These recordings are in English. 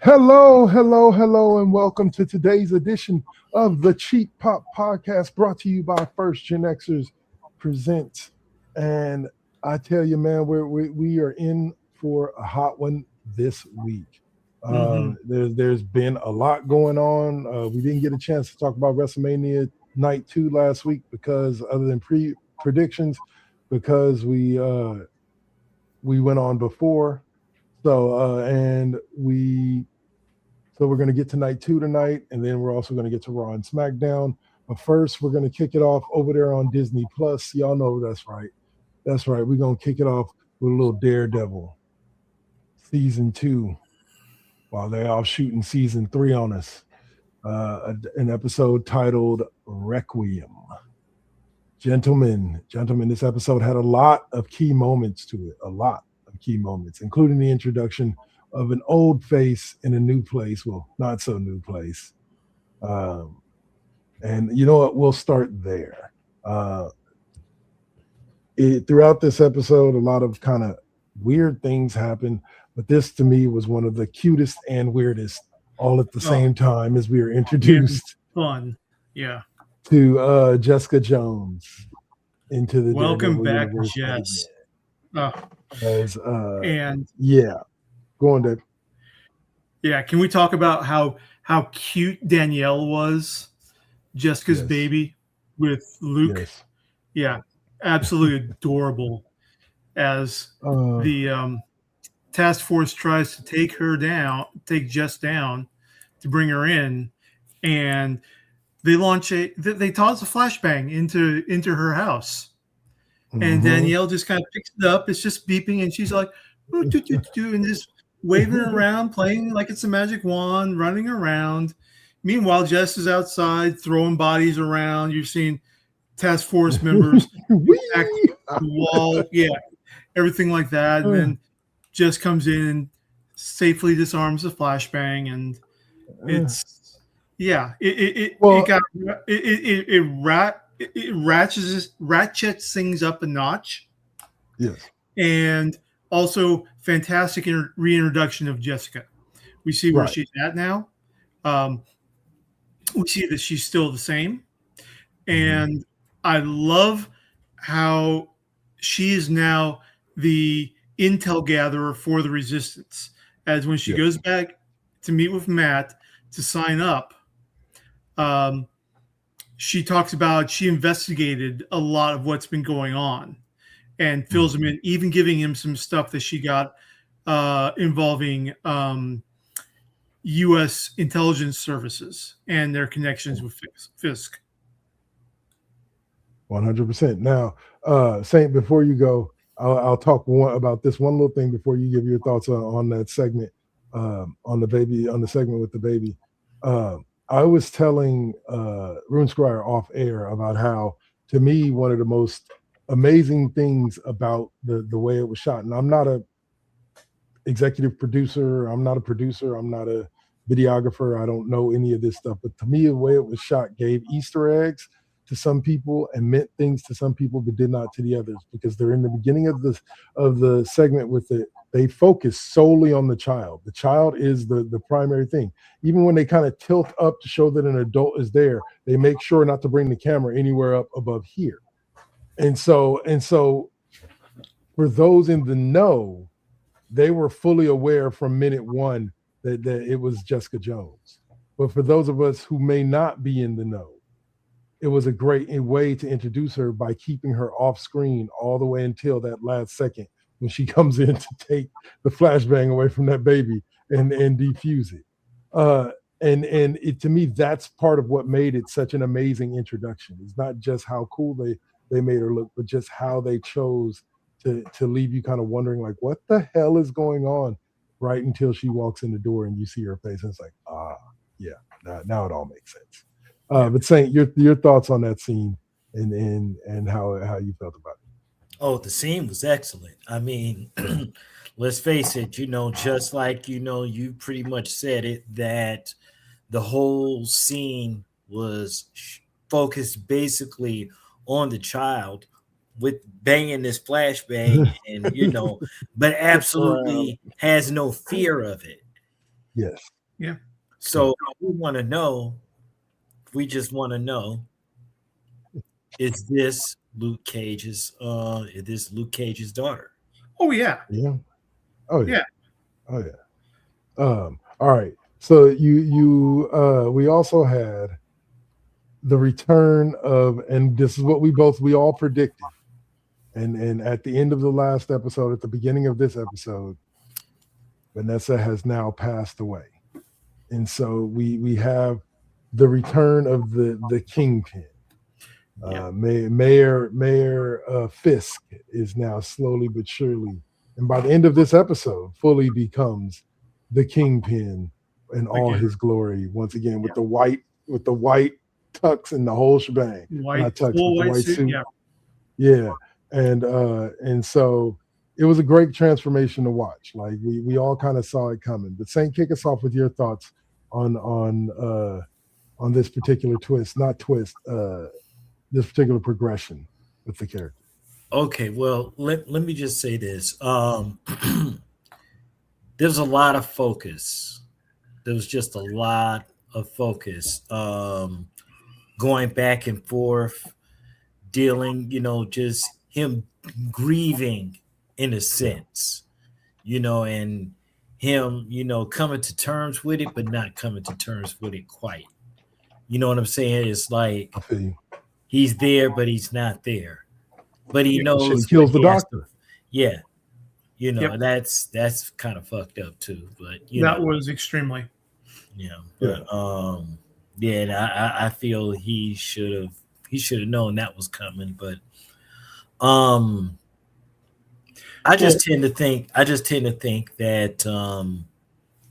Hello, hello, hello, and welcome to today's edition of the Cheap Pop Podcast, brought to you by First GenXers Presents. And I tell you, man, we are in for a hot one this week. Mm-hmm. There's been a lot going on. We didn't get a chance to talk about WrestleMania Night 2 last week because, other than predictions, because we went on before. So we're going to get to night 2 tonight, and then we're also going to get to Raw and SmackDown. But first, we're going to kick it off over there on Disney Plus. Y'all know that's right. That's right. We're going to kick it off with a little Daredevil season 2 while they're off shooting season 3 on us. An episode titled Requiem. Gentlemen, this episode had a lot of key moments to it. A lot of key moments, including the introduction of an old face in a new place. Well, not so new place. Um, and you know what? We'll start there. Uh, Throughout this episode, a lot of kind of weird things happen, but this to me was one of the cutest and weirdest all at the Oh, same time as we were and introduced fun. Yeah. to Jessica Jones into the Welcome Daredevil back, universe again. Jess. Oh, As and yeah, go on, Dave. yeah, can we talk about how cute Danielle was, Jessica's Yes, baby with Luke? yes. Yeah, absolutely adorable. As Uh, the task force tries to take Jess down to bring her in, and they toss a flashbang into her house. And mm-hmm. Danielle just kind of picks it up. It's just beeping, and she's like, "Ooh, doo, doo, doo," and just waving around, playing like it's a magic wand, running around. Meanwhile, Jess is outside throwing bodies around. You're seeing task force members attack Whee! the wall, yeah, everything like that. And then Jess comes in and safely disarms the flashbang, and it's yeah, it Well, got it ratchets things up a notch, yes, and also fantastic reintroduction of Jessica. We see where right. she's at now. Um, we see that she's still the same, Mm-hmm. and I love how she is now the intel gatherer for the resistance. As when she Yes. goes back to meet with Matt to sign up, um, she talks about she investigated a lot of what's been going on and fills him Mm-hmm. in, even giving him some stuff that she got involving U.S. intelligence services and their connections with Fisk. 100%. Now, Saint, before you go, I'll talk about this one little thing before you give your thoughts on that segment, on the baby, on the segment with the baby. I was telling Rune Squire off air about how, to me, one of the most amazing things about the way it was shot, and I'm not a executive producer, I'm not a producer, I'm not a videographer, I don't know any of this stuff, but to me, the way it was shot gave Easter eggs to some people and meant things to some people but did not to the others, because they're in the beginning of the segment with it. They focus solely on the child. The child is the primary thing. Even when they kind of tilt up to show that an adult is there, they make sure not to bring the camera anywhere up above here. And so for those in the know, they were fully aware from minute one that it was Jessica Jones. But for those of us who may not be in the know, it was a great way to introduce her by keeping her off screen all the way until that last second when she comes in to take the flashbang away from that baby and defuse it. Uh, and it, to me, that's part of what made it such an amazing introduction. It's not just how cool they made her look, but just how they chose to leave you kind of wondering, like, what the hell is going on, right until she walks in the door and you see her face, and it's like, yeah, now it all makes sense. Yeah. But Saint, your thoughts on that scene and how you felt about it. Oh, the scene was excellent. I mean, let's face it, just like you pretty much said it, that the whole scene was focused basically on the child with banging this flashbang and but Right. absolutely has no fear of it. Yes. Yeah. So we just want to know, is this Luke Cage's daughter? Oh yeah. Yeah. Oh yeah. Yeah. Oh yeah. All right. So we also had the return of, and this is what we all predicted. And at the end of the last episode, at the beginning of this episode, Vanessa has now passed away. And so we have the return of the kingpin. Mayor Fisk is now slowly but surely, and by the end of this episode, fully becomes the kingpin in all Again. his glory once again, with the white tux and the whole shebang. Not tux, but the white suit. Yeah. And so it was a great transformation to watch. Like we all kind of saw it coming. But Saint, kick us off with your thoughts on this particular this particular progression with the character. Okay, well, let me just say this. There's a lot of focus. There was just a lot of focus going back and forth, dealing, just him grieving in a sense, and him, coming to terms with it, but not coming to terms with it quite. You know what I'm saying? It's like I feel you. he's there, but he's not there. But he knows He kills the doctor. Yeah. That's kind of fucked up too. But that was extremely. But and I feel he should have known that was coming. But I just tend to think that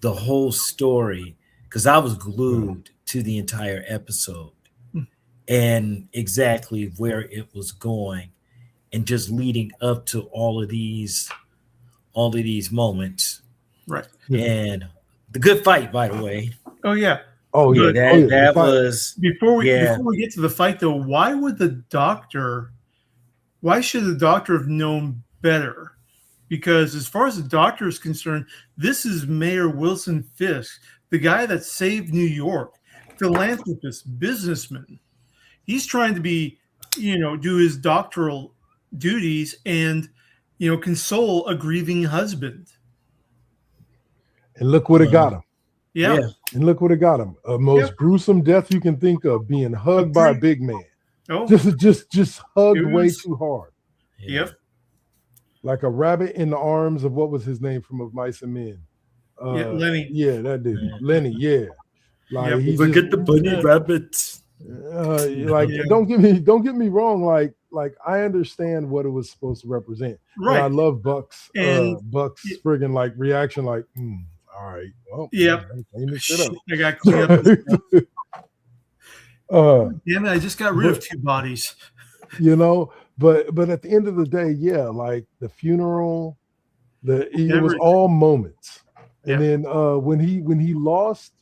the whole story, because I was glued to the entire episode and exactly where it was going, and just leading up to all of these moments. Right. And the good fight, by the way. Oh yeah. Oh yeah. That was before we get to the fight though. Why should the doctor have known better? Because as far as the doctor is concerned, this is Mayor Wilson Fisk, the guy that saved New York, philanthropist, businessman. He's trying to be, do his doctoral duties and, console a grieving husband. And look what it got him. Yeah. And look what it got him. A most gruesome death you can think of, being hugged by a big man. Oh. Just hugged way too hard. Yep. Like a rabbit in the arms of, what was his name from Of Mice and Men? Lenny. Yeah, that dude. Lenny, yeah. Like forget the bunny rabbit. Don't get me wrong. Like I understand what it was supposed to represent. Right. And I love Buck's and Buck's friggin' like reaction, like, all right, well, clean this shit up. I got clean up. Damn it, I just got rid of 2 bodies. But at the end of the day, like the funeral, it was all moments. And then when he lost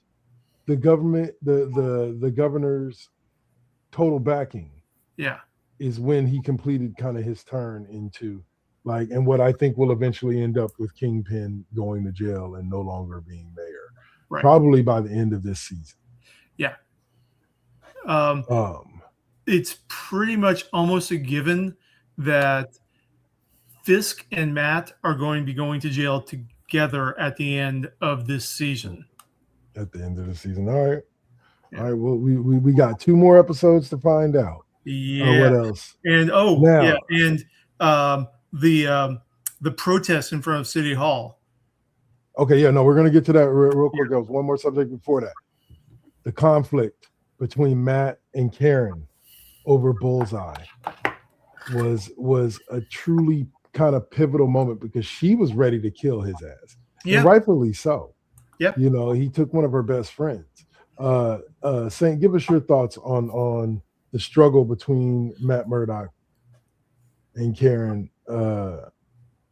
the government, the governor's total backing, is when he completed kind of his turn into and what I think will eventually end up with Kingpin going to jail and no longer being mayor, probably by the end of this season. Yeah. It's pretty much almost a given that Fisk and Matt are going to be going to jail together at the end of this season. At the end of the season. All right. Yeah. All right. Well, we got 2 more episodes to find out. Yeah. What else? And the protest in front of City Hall. Okay. Yeah. No, we're gonna get to that real quick. There was one more subject before that. The conflict between Matt and Karen over Bullseye was a truly kind of pivotal moment, because she was ready to kill his ass. Yeah. And rightfully so. Yep. He took one of her best friends. Saint, give us your thoughts on the struggle between Matt Murdock and Karen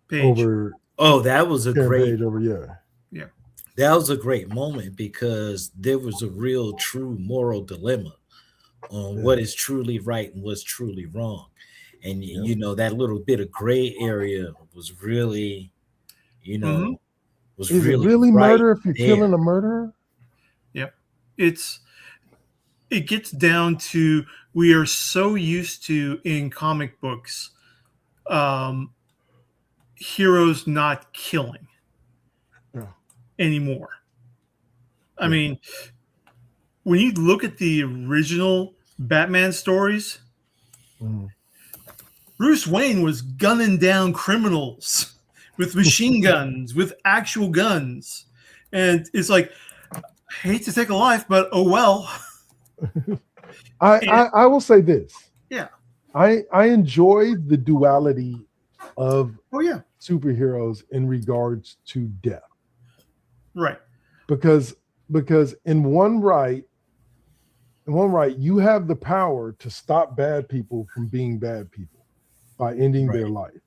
Page. Over. Oh, that was a Karen great Page over, yeah. That was a great moment, because there was a real true moral dilemma on what is truly right and what's truly wrong. And that little bit of gray area was really, was Is it really really right murder if you're there. killing a murderer? Yep. It gets down to, we are so used to in comic books, heroes not killing anymore. I mean, when you look at the original Batman stories, Bruce Wayne was gunning down criminals with machine guns, with actual guns. And it's like, I hate to take a life, but oh well. I will say this. Yeah. I enjoy the duality of superheroes in regards to death. Right. Because in one right, you have the power to stop bad people from being bad people by ending their life.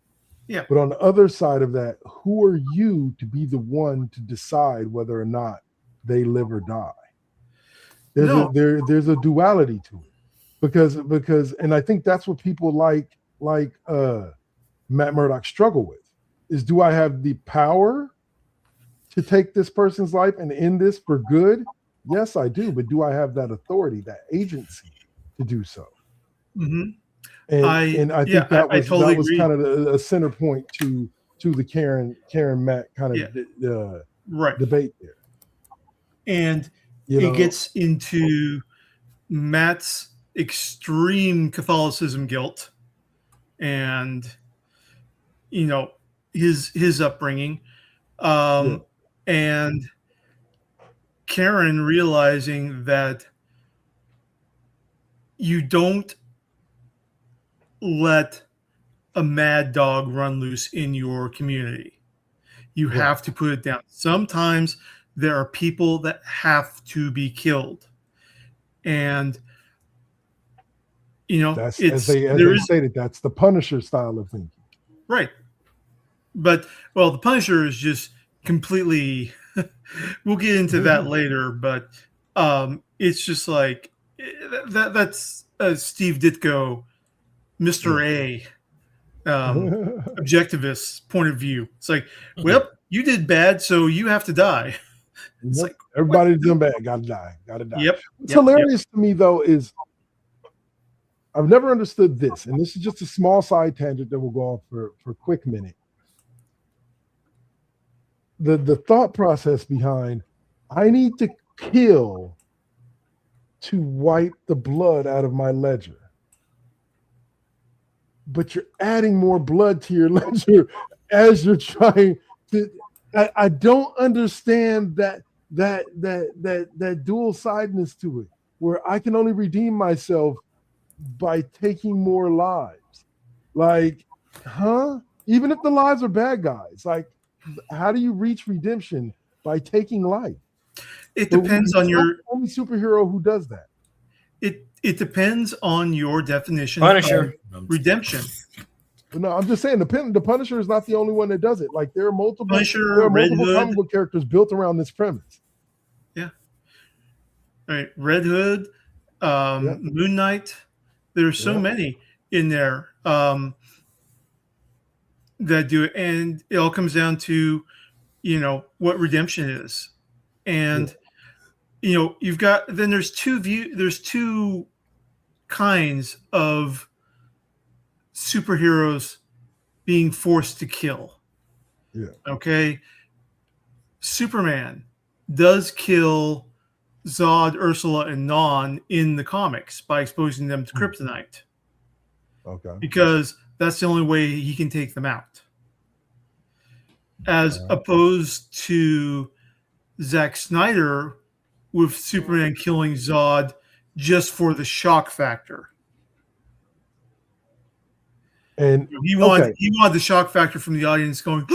Yeah. But on the other side of that, who are you to be the one to decide whether or not they live or die? There's a duality to it. Because and I think that's what people like Matt Murdock struggle with, is, do I have the power to take this person's life and end this for good? Yes, I do. But do I have that authority, that agency to do so? Mm-hmm. And I think that was totally kind of a center point to the Karen Matt kind of debate there. And it gets into Matt's extreme Catholicism guilt and his upbringing, and Karen realizing that you don't let a mad dog run loose in your community. You have to put it down. Sometimes there are people that have to be killed. And that's, as they stated, that's the Punisher style of thinking. Right. But the Punisher is just completely we'll get into that later, but it's just like that's Steve Ditko, Mr. A, objectivist point of view. It's like, well, you did bad, so you have to die. It's like, everybody's doing bad, gotta die. Yep. What's hilarious to me though is, I've never understood this, and this is just a small side tangent that will go off for a quick minute. The thought process behind, I need to kill to wipe the blood out of my ledger. But you're adding more blood to your ledger as you're trying to. I don't understand that dual sideness to it, where I can only redeem myself by taking more lives. Like, even if the lives are bad guys, like, how do you reach redemption by taking life? It depends on your only superhero who does that. It depends on your definition Punisher of redemption. No, I'm just saying the Punisher is not the only one that does it. Like, there are multiple comic book characters built around this premise. Yeah. All right, Red Hood, Moon Knight. There's so many in there that do it, and it all comes down to what redemption is, and you've got, then there's two kinds of superheroes being forced to kill. Okay, Superman does kill Zod, Ursula, and Non in the comics by exposing them to kryptonite. Okay. Because that's the only way he can take them out. As opposed to Zack Snyder with Superman killing Zod just for the shock factor. And he wanted the shock factor from the audience going,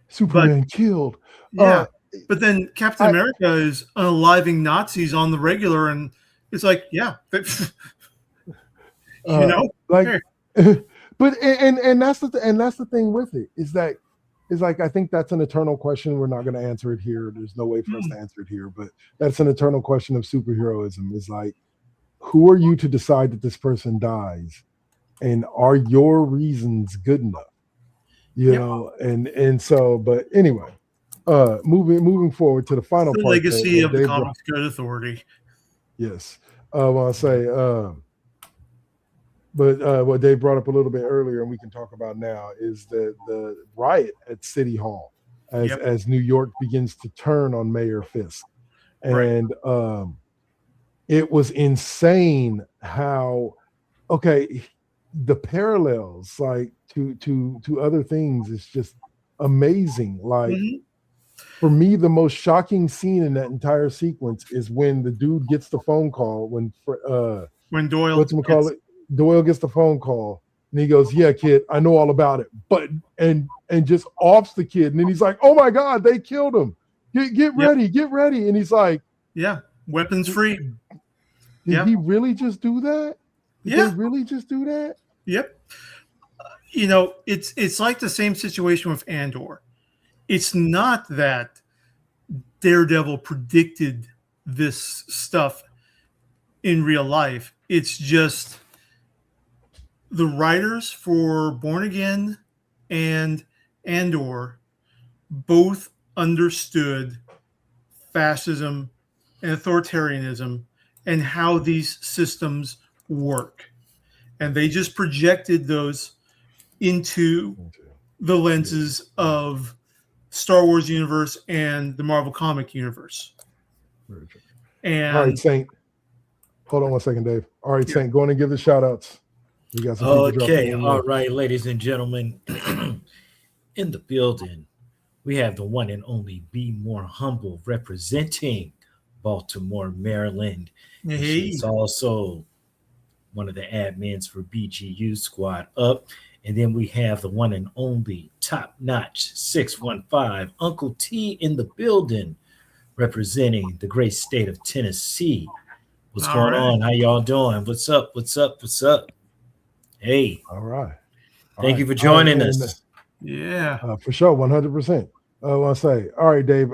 Superman killed. Yeah. But then Captain America is unaliving Nazis on the regular, and it's like, like, but that's the thing with it is like, I think that's an eternal question. We're not going to answer it here. There's no way for us to answer it here, but that's an eternal question of superheroism. Is like, who are you to decide that this person dies, and are your reasons good enough? you Yep. know, and so, but anyway, moving forward to the final The part legacy that of the Dave brought. Comics Code Authority. Yes, I want to say, but what Dave brought up a little bit earlier, and we can talk about now, is the riot at City Hall as Yep. as New York begins to turn on Mayor Fisk, Right. and it was insane how the parallels like to other things is just amazing. Like Mhm. for me, the most shocking scene in that entire sequence is when the dude gets the phone call when When Doyle whatchamacallit, Doyle gets the phone call and he goes, "Yeah, kid, I know all about it," but and just offs the kid, and then he's like, "Oh my God, they killed him! Get Yep. ready, get ready!" And he's like, Yeah, weapons free. "Did Yep. he really just do that? Did they Yeah. really just do that?" Yep. You know, it's like the same situation with Andor. It's not that Daredevil predicted this stuff in real life. It's just the writers for Born Again and Andor both understood fascism and authoritarianism and how these systems work. And they just projected those into the lenses of Star Wars universe and the Marvel comic universe. And all right, Saint. Hold on one second, Dave. All right, Yeah. Saint, go on and give the shout outs. We got some people dropping Okay, in. all right, ladies and gentlemen, in the building, we have the one and only Be More Humble representing Baltimore, Maryland. And hey, she's also one of the admins for BGU Squad Up. And then we have the one and only top notch 615 Uncle T in the building representing the great state of Tennessee. What's All going right. on? How y'all doing? What's up? What's up? What's up? Hey, All right. thank you for joining and, us. Yeah. For sure, 100%. I want to say, all right, Dave.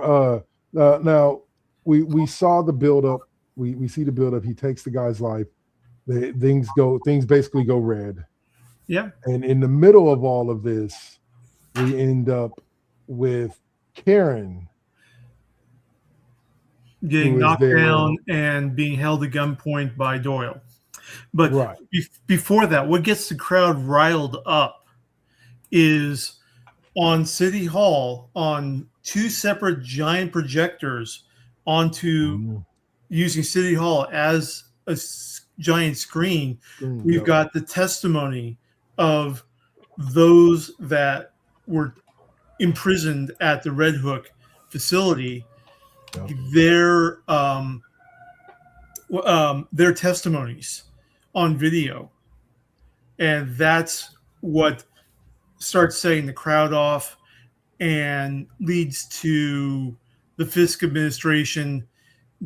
Now we saw the build up. We see the build up. He takes the guy's life. Things basically go red. Yeah. And in the middle of all of this, we end up with Karen Getting who is knocked there. down and being held at gunpoint by Doyle. But Right. Before that, what gets the crowd riled up is on City Hall, on two separate giant projectors onto using City Hall as a giant screen. We've Yep. got the testimony of those that were imprisoned at the Red Hook facility. Yep. Their testimonies on video, and that's what starts setting the crowd off and leads to the Fisk administration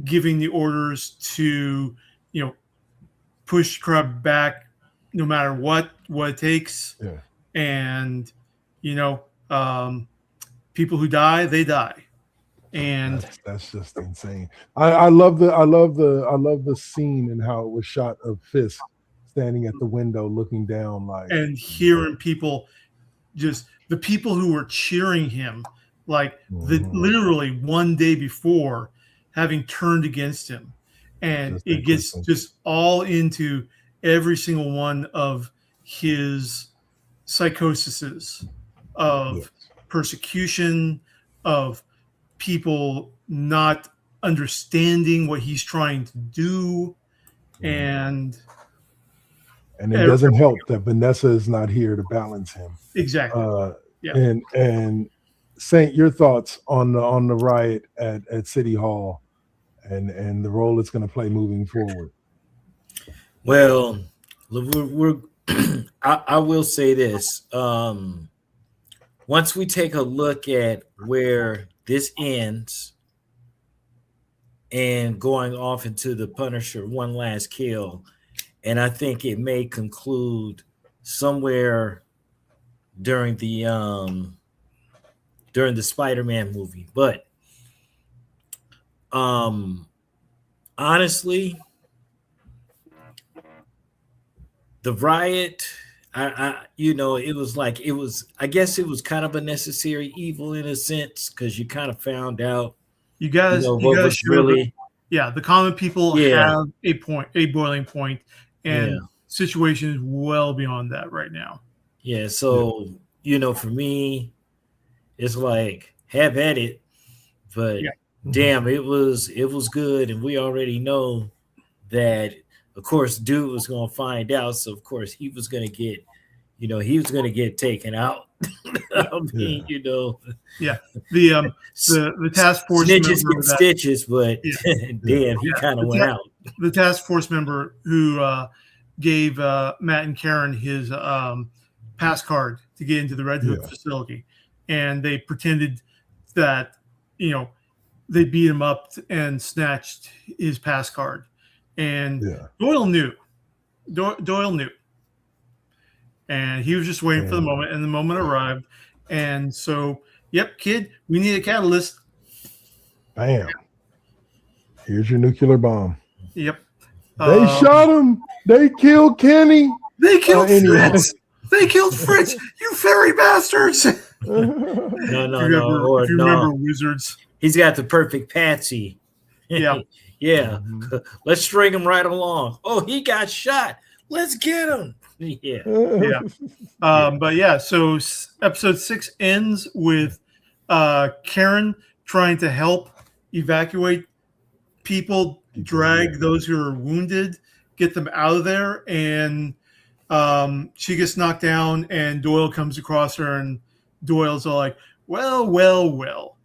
giving the orders to, push crowd back no matter what it takes. Yeah. And, people who die, they die. And that's just insane. I love the scene and how it was shot of Fisk standing at the window looking down like and hearing people, just the people who were cheering him, like literally one day before, having turned against him. And Just it gets just all into every single one of his psychoses of persecution, of people not understanding what he's trying to do. And it doesn't help that Vanessa is not here to balance him. Exactly. Yeah. And Saint, your thoughts on the riot at City Hall and the role it's going to play moving forward. Well, we're I will say this. Once we take a look at where this ends and going off into the Punisher one last kill, and I think it may conclude somewhere during the Spider-Man movie. But honestly, the riot, it was like I guess it was kind of a necessary evil in a sense because you kind of found out, You guys what was show that, really, yeah, the common people yeah, have a boiling point, yeah, and situation is well beyond that right now. yeah. Yeah. So, for me, it's like have at it, but Yeah. damn, it was good, and we already know that. Of course, dude was gonna find out, so of course he was gonna get taken out. I mean, Yeah. The task force snitches member get that stitches, but yeah, damn, he yeah. kind of went out. The task force member who gave Matt and Karen his pass card to get into the Red Hook facility, and they pretended that they beat him up and snatched his pass card, and Doyle knew. Doyle knew, and he was just waiting for the moment, and the moment arrived, and so, yep, kid, we need a catalyst. Bam. Here's your nuclear bomb. Yep. They shot him. They killed Kenny. They killed Fritz. They killed Fritz. You fairy bastards. No. If you remember Wizards. He's got the perfect patsy. Yeah. Yeah. Let's string him right along. Oh, he got shot. Let's get him. Yeah. But yeah, so episode 6 ends with Karen trying to help evacuate people, drag those who are wounded, get them out of there, and she gets knocked down, and Doyle comes across her, and Doyle's all like, well,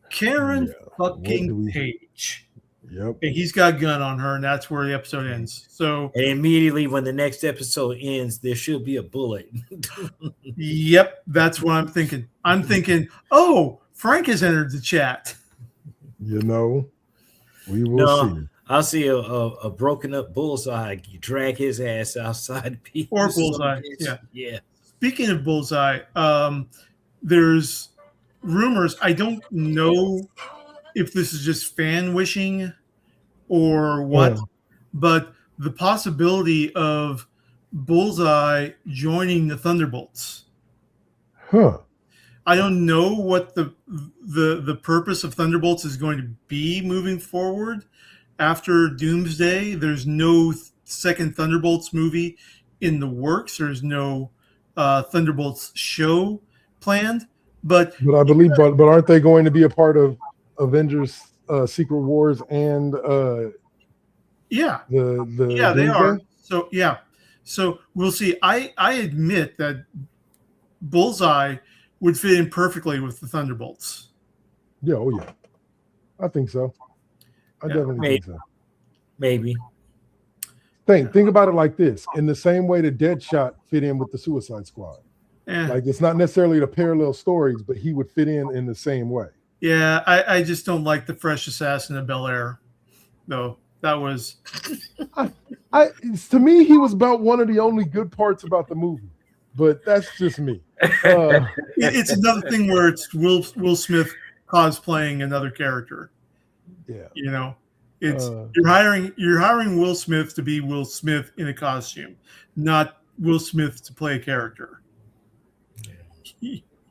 Karen fucking Page. Yep. And he's got a gun on her, and that's where the episode ends. So and immediately when the next episode ends, there should be a bullet. Yep, that's what I'm thinking. I'm thinking, oh, Frank has entered the chat. We will see. I'll see a broken up Bullseye. You drag his ass outside. Or Bullseye. Yeah. Speaking of Bullseye, there's rumors. I don't know if this is just fan wishing or what, but the possibility of Bullseye joining the Thunderbolts. I don't know what the purpose of Thunderbolts is going to be moving forward after Doomsday. There's no second Thunderbolts movie in the works. There's no Thunderbolts show planned. But I believe, but aren't they going to be a part of Avengers Secret Wars and the they are. So we'll see. I admit that Bullseye would fit in perfectly with the Thunderbolts. Yeah, I think so. I definitely think so. Maybe. Think about it like this: in the same way the Deadshot fit in with the Suicide Squad. Like, it's not necessarily the parallel stories, but he would fit in the same way. Yeah, I just don't like the Fresh Assassin of Bel-Air, though. That was to me, he was about one of the only good parts about the movie, but that's just me. It's another thing where it's Will Smith cosplaying another character. Yeah, it's you're hiring Will Smith to be Will Smith in a costume, not Will Smith to play a character.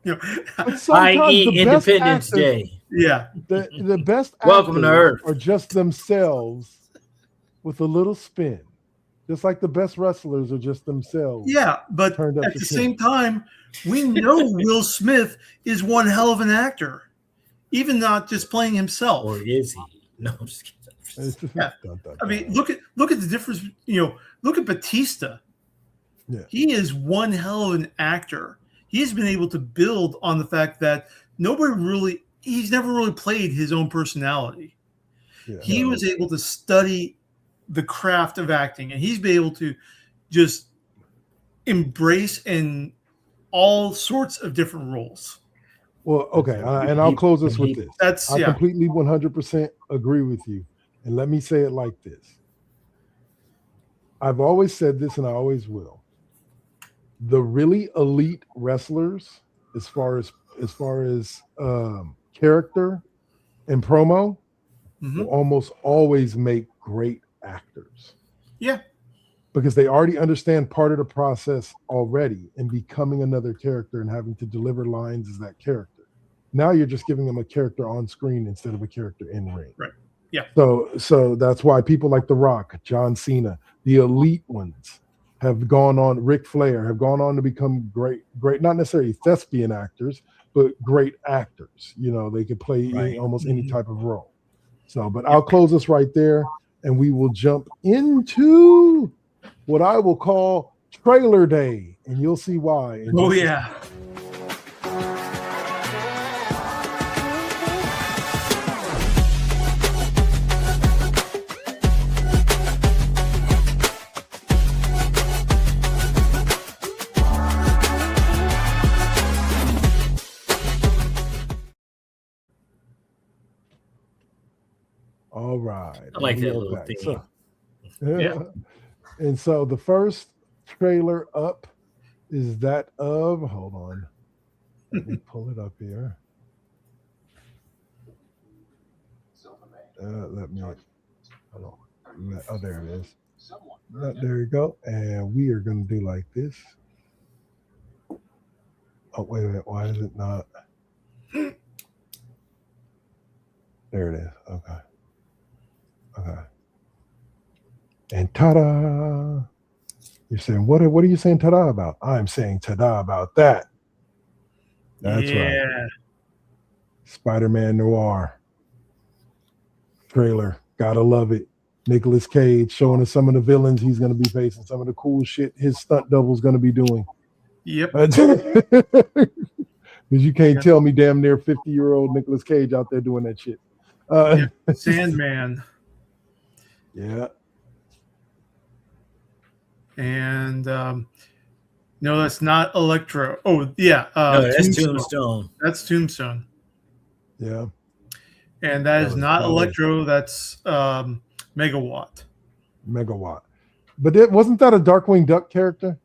I.e. Independence Day. Yeah, the best Welcome to Earth are just themselves with a little spin, just like the best wrestlers are just themselves. Yeah, but at the same time, we know Will Smith is one hell of an actor, even not just playing himself. Or is he? No, I'm just kidding. Yeah. I mean, look at the difference. Look at Batista. Yeah. He is one hell of an actor. He's been able to build on the fact that he's never really played his own personality. Yeah. He was able to study the craft of acting, and he's been able to just embrace in all sorts of different roles. Well, okay, and I'll close this with this. I completely 100% agree with you. And let me say it like this. I've always said this, and I always will. The really elite wrestlers, as far as character and promo, will almost always make great actors. Yeah. because they already understand part of the process already in becoming another character and having to deliver lines as that character. Now you're just giving them a character on screen instead of a character in ring. Right. Yeah. So that's why people like The Rock, John Cena, the elite ones have gone on, Ric Flair, have gone on to become great, not necessarily thespian actors, but great actors. You know, they could play almost any type of role. So, but I'll close this right there, and we will jump into what I will call trailer day, and you'll see why. Oh, yeah. All right. I like that little thing. So, yeah. And so the first trailer up is that of, hold on, let me pull it up here. Let me, hold on. Oh, there it is. There you go. And we are going to do like this. Oh, wait a minute. Why is it not? There it is. Okay. Okay. And ta-da! You're saying, what are you saying ta-da about? I'm saying ta-da about that. That's right. Spider-Man Noir trailer. Gotta love it. Nicolas Cage showing us some of the villains he's going to be facing, some of the cool shit his stunt double's going to be doing. Yep. Because you can't tell me damn near 50-year-old Nicolas Cage out there doing that shit. Sandman. Yeah. And no, that's not Electro. Oh, yeah. No, that's Tombstone. That's Tombstone. Yeah. And that is not Electro. That's Megawatt. But wasn't that a Darkwing Duck character?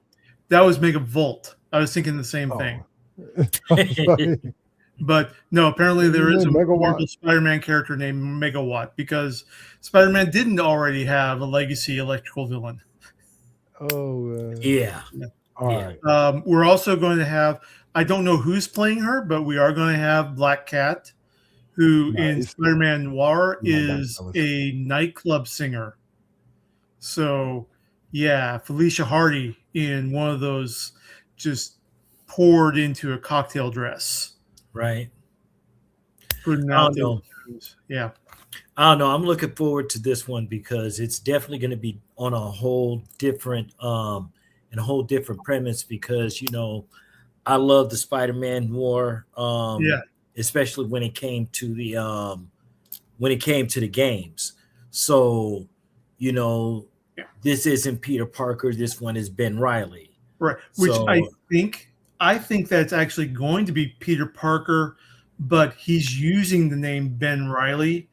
That was Megavolt. I was thinking the same thing. But no, apparently there is a Marvel Spider-Man character named Megawatt because Spider-Man didn't already have a legacy electrical villain. Yeah. All right. We're also going to have, I don't know who's playing her, but we are going to have Black Cat, who in Spider-Man Noir is a nightclub singer. So, yeah, Felicia Hardy in one of those just poured into a cocktail dress. Right. Putting out yeah. I don't know. I'm looking forward to this one because it's definitely going to be on a whole different premise because, you know, I love the Spider-Man Noir. Especially when it came to the games. So, you know, this isn't Peter Parker. This one is Ben Reilly. Right. Which I think that's actually going to be Peter Parker, but he's using the name Ben Reilly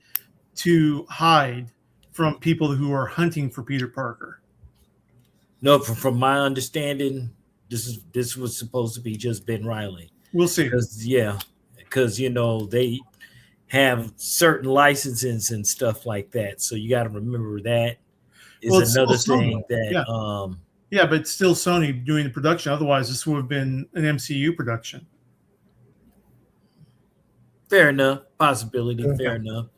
to hide from people who are hunting for Peter Parker. No, from my understanding, this was supposed to be just Ben Reilly. We'll see. Because you know they have certain licenses and stuff like that, so you got to remember that is another thing that. Yeah, but it's still Sony doing the production. Otherwise, this would have been an MCU production. Fair enough, possibility. Fair enough,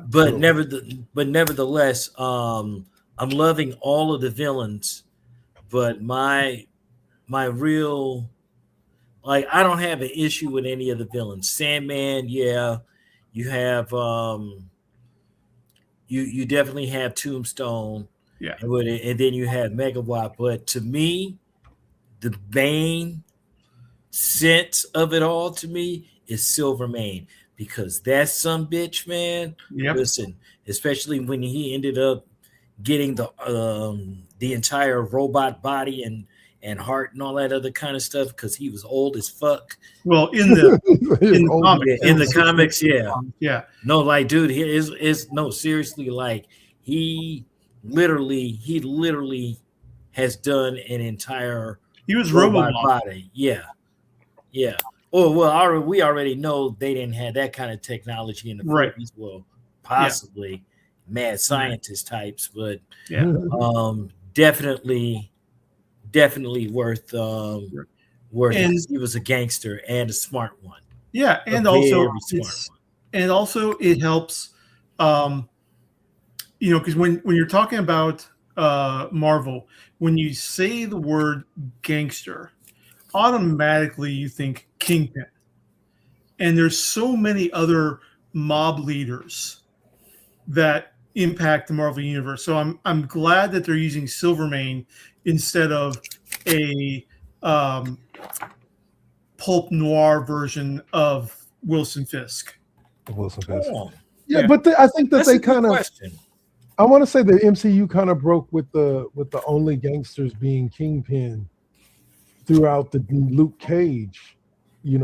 but nevertheless, I'm loving all of the villains. But my real, like, I don't have an issue with any of the villains. Sandman, yeah, you have you definitely have Tombstone. Yeah, and then you have Megawatt. But to me, the main sense of it all to me is Silvermane because that's some bitch, man. Yep. Listen, especially when he ended up getting the entire robot body and heart and all that other kind of stuff because he was old as fuck. Well, in the comics, yeah. No, like, dude, he is no, seriously, like he literally has done an entire robot body. Yeah. Oh well, we already know they didn't have that kind of technology in the 40s. Well, possibly mad scientist types, but definitely worth And it. He was a gangster and a smart one. yeah, A and also very smart one. it helps, because when you're talking about Marvel, when you say the word gangster, automatically you think Kingpin, and there's so many other mob leaders that impact the Marvel universe. So I'm glad that they're using Silvermane instead of a pulp noir version of Wilson Fisk. Wilson Fisk. Oh, Yeah, Yeah. but I think that that's they a good kind of. question. I want to say the MCU kind of broke with the only gangsters being Kingpin throughout the Luke Cage,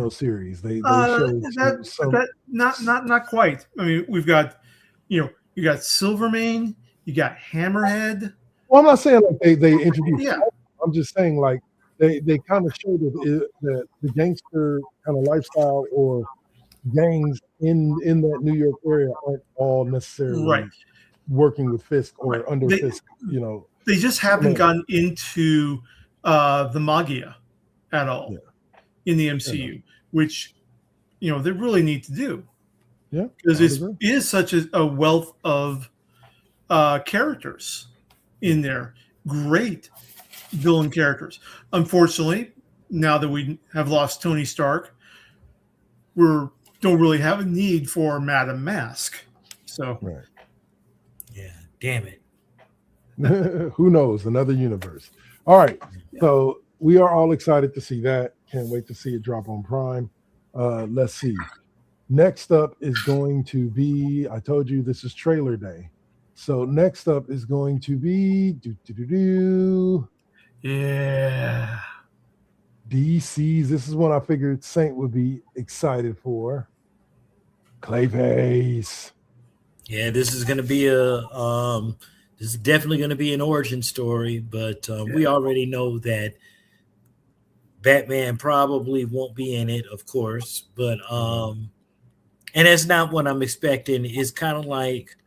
series. They showed some. That not quite. I mean, we've got you got Silvermane, you got Hammerhead. Well, I'm not saying like they introduced. Yeah, I'm just saying like they kind of showed that the gangster kind of lifestyle or gangs in that New York area aren't all necessarily right. working with Fisk or Right. under Fisk. They just haven't Man. gotten into the Magia at all in the MCU, which they really need to do. Yeah, because it is such a wealth of characters in there. Great villain characters. Unfortunately, now that we have lost Tony Stark, we don't really have a need for Madame Mask. So, right. Yeah, damn it. Who knows? Another universe. All right. Yeah. So we are all excited to see that. Can't wait to see it drop on Prime. Let's see. Next up is going to be, I told you this is trailer day. So next up is going to be yeah, DC's. This is one I figured Saint would be excited for. Clayface. Yeah, this is gonna be this is definitely gonna be an origin story, but we already know that Batman probably won't be in it, of course, but and that's not what I'm expecting. It's kind of like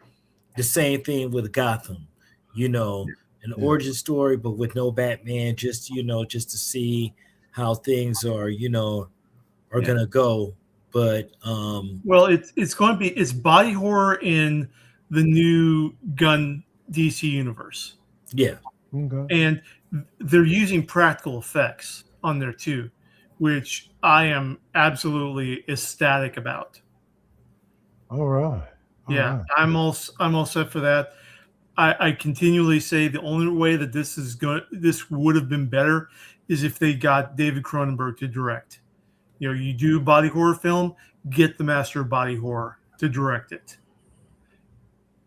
the same thing with Gotham, an origin story, but with no Batman, just just to see how things are, gonna go. But well, it's going to be body horror in the new Gun DC universe. Yeah, and they're using practical effects on there too, which I am absolutely ecstatic about. All right. Yeah, I'm all set for that. I continually say the only way that this would have been better is if they got David Cronenberg to direct. You do body horror film, get the master of body horror to direct it.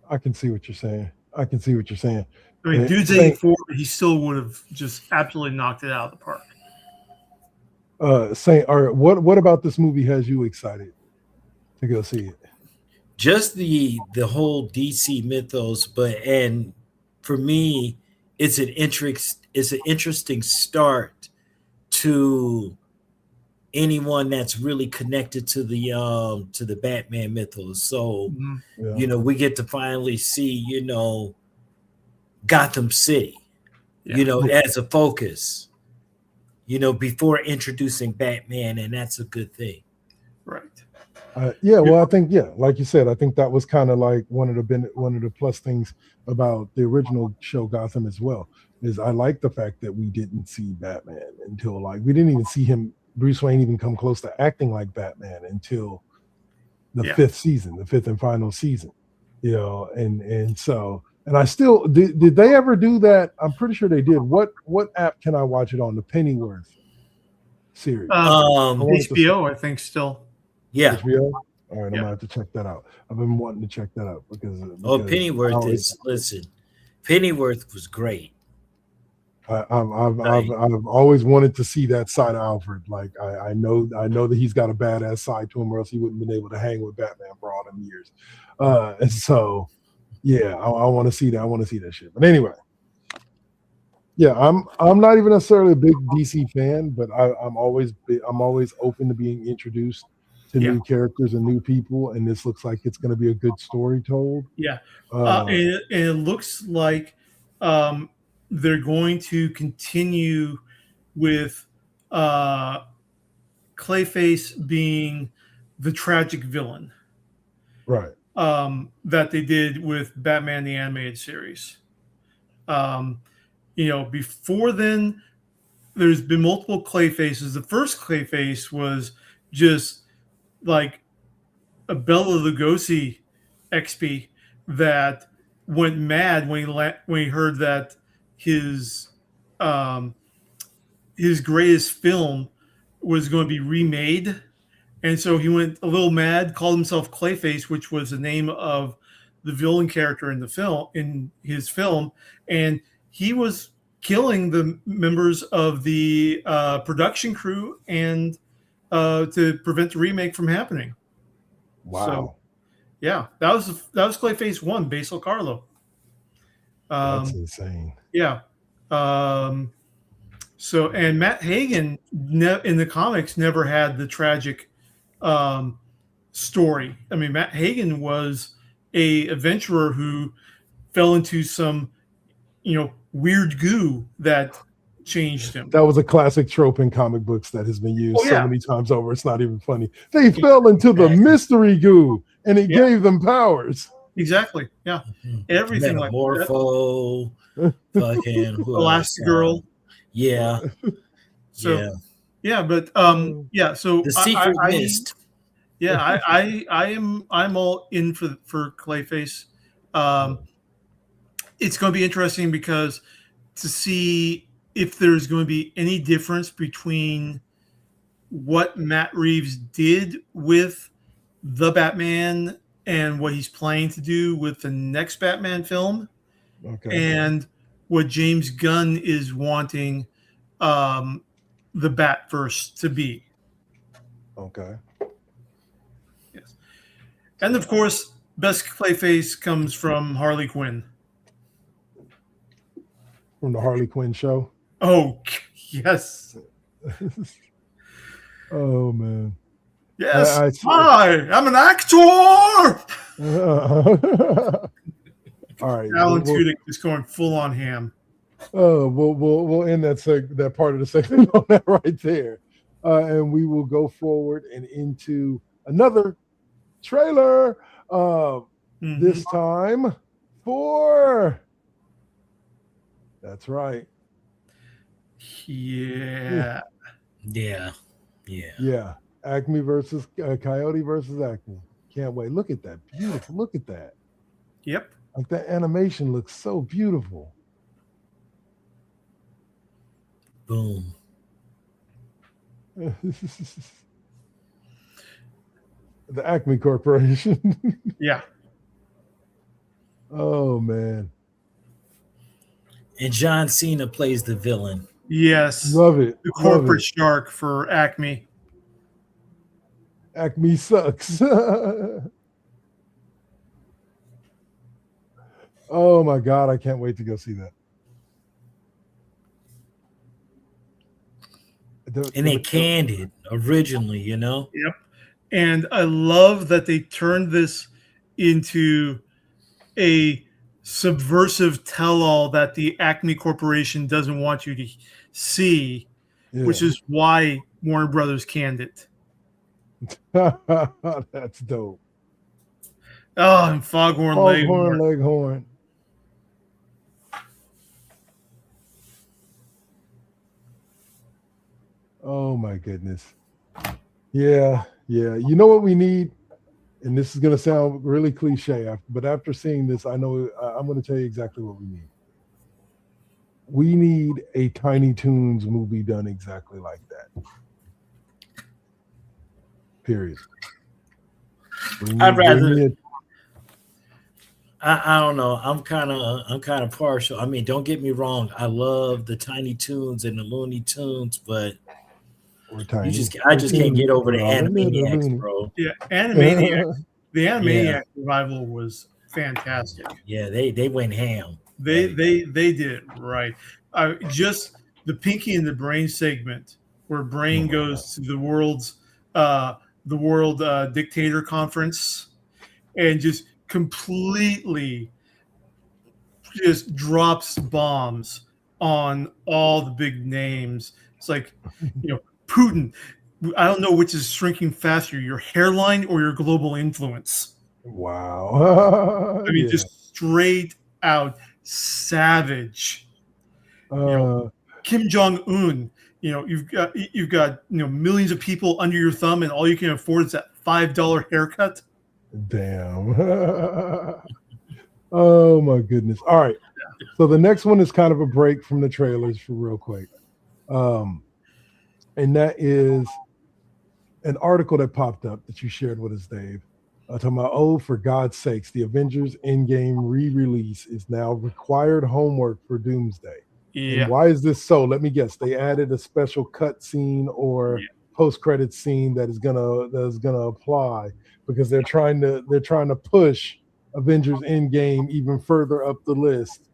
I can see what you're saying. I mean, dude's 84, but he still would have just absolutely knocked it out of the park. Saint, all right, what about this movie has you excited to go see it? Just the whole DC mythos, and for me, it's an interesting start to anyone that's really connected to the Batman mythos. So we get to finally see Gotham City, as a focus, before introducing Batman, and that's a good thing. Right. Well, I think like you said, I think that was kind of like one of the plus things about the original show Gotham as well. Is I like the fact that we didn't see Batman until we didn't even see him, Bruce Wayne, even come close to acting like Batman until the fifth and final season. And so. And I still did they ever do that? I'm pretty sure they did. What app can I watch it on? The Pennyworth series. HBO, I think still. Yeah. HBO? All right, I'm gonna have to check that out. I've been wanting to check that out because Pennyworth Pennyworth was great. I've always wanted to see that side of Alfred. Like I know that he's got a badass side to him, or else he wouldn't have been able to hang with Batman for all them years. And so yeah, I want to see that. I want to see that shit. But anyway, yeah, I'm not even necessarily a big DC fan, but I'm always open to being introduced to new characters and new people, and this looks like it's going to be a good story told. Yeah, and it looks like they're going to continue with Clayface being the tragic villain, Right. that they did with Batman the Animated Series. Before then, there's been multiple Clayfaces. The first Clayface was just like a Bela Lugosi XP that went mad when he heard that his greatest film was going to be remade, and so he went a little mad, called himself Clayface, which was the name of the villain character in his film, and he was killing the members of the production crew and to prevent the remake from happening. Wow. So, yeah, that was Clayface 1, Basil Carlo. That's insane. Yeah. And Matt Hagen in the comics never had the tragic story. I mean, Matt Hagen was a adventurer who fell into some, weird goo that changed him. That was a classic trope in comic books that has been used yeah. so many times over. It's not even funny. They fell into the mystery goo, and it gave them powers. Exactly. Yeah. Everything Metamorpho, like that. fucking Elastigirl. Yeah. So yeah, but so the secret mist. Yeah, I'm all in for Clayface. It's going to be interesting because to see if there's going to be any difference between what Matt Reeves did with the Batman and what he's planning to do with the next Batman film, and what James Gunn is wanting the Batverse to be. Okay. Yes. And of course, best Clayface comes from Harley Quinn. From the Harley Quinn show? Oh, yes. Oh, man. Yes. Hi, I'm an actor. All right. Alan Tudyk is going full on ham. We'll end that part of the segment on that right there, and we will go forward and into another trailer. This time for. That's right. Yeah. Acme versus Coyote versus Acme. Can't wait. Look at that. Beautiful. Look at that. Yep. Like that animation looks so beautiful. Boom. The Acme Corporation. Yeah. Oh, man. And John Cena plays the villain. Yes. Love it. The corporate shark for Acme. Acme sucks. Oh, my God. I can't wait to go see that. And they canned it originally, Yep. And I love that they turned this into a subversive tell-all that the Acme Corporation doesn't want you to see, which is why Warner Brothers canned it. That's dope. Oh, and Foghorn Leghorn. Oh my goodness. Yeah. You know what we need? And this is going to sound really cliche, but after seeing this, I know I'm going to tell you exactly what we need. We need a Tiny Toons movie done exactly like that. Period. I'd rather. I don't know. I'm kind of partial. I mean, don't get me wrong. I love the Tiny Toons and the Looney Tunes, but I just can't get over the Animaniacs, bro. Yeah, Animaniacs. The Animaniacs revival was fantastic. Yeah, they went ham. They did it right. Just the Pinky and the Brain segment where Brain goes to the world dictator conference and just completely just drops bombs on all the big names. It's like, Putin. I don't know which is shrinking faster, your hairline or your global influence. Wow. I mean, Yeah. just straight out savage. Kim Jong Un. You've got millions of people under your thumb, and all you can afford is that $5 haircut. Damn. Oh my goodness. All right. So the next one is kind of a break from the trailers for real quick. And that is an article that popped up that you shared with us, Dave. Talking about, oh, for God's sakes, the Avengers Endgame re-release is now required homework for Doomsday. Yeah. And why is this so? Let me guess. They added a special cut scene or post-credit scene that is gonna apply because they're trying to push Avengers Endgame even further up the list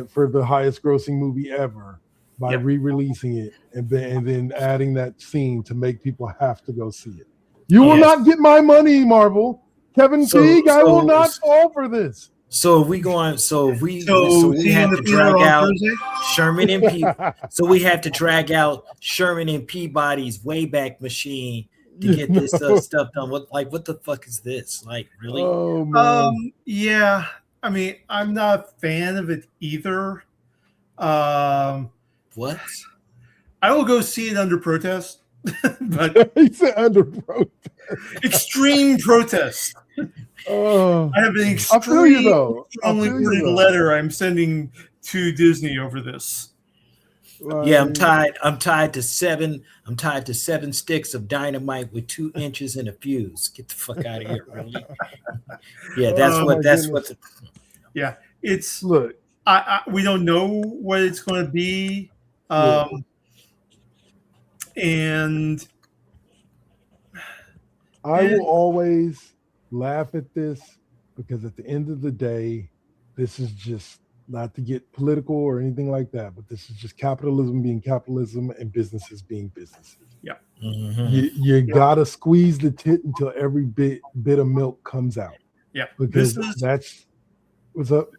for the highest grossing movie ever by re-releasing it and then adding that scene to make people have to go see it. You will not get my money, Marvel. Kevin Feige, I will not fall for this. So we have to drag out Sherman and Peabody. So we have to drag out Sherman and Peabody's Wayback Machine to get this stuff done. What the fuck is this? Like, really? Oh man. Yeah. I mean, I'm not a fan of it either. What? I will go see it under protest. But he said under protest. Extreme protest. I have an extremely worded letter I'm sending to Disney over this. Yeah, I'm tied to seven sticks of dynamite with 2 inches and a fuse. Get the fuck out of here, really. Yeah, it's look. We don't know what it's going to be, and I will always laugh at this because at the end of the day, this is just not to get political or anything like that, but this is just capitalism being capitalism and businesses being businesses. Yeah. Mm-hmm. You gotta squeeze the tit until every bit of milk comes out. Yeah. Because that's what's up.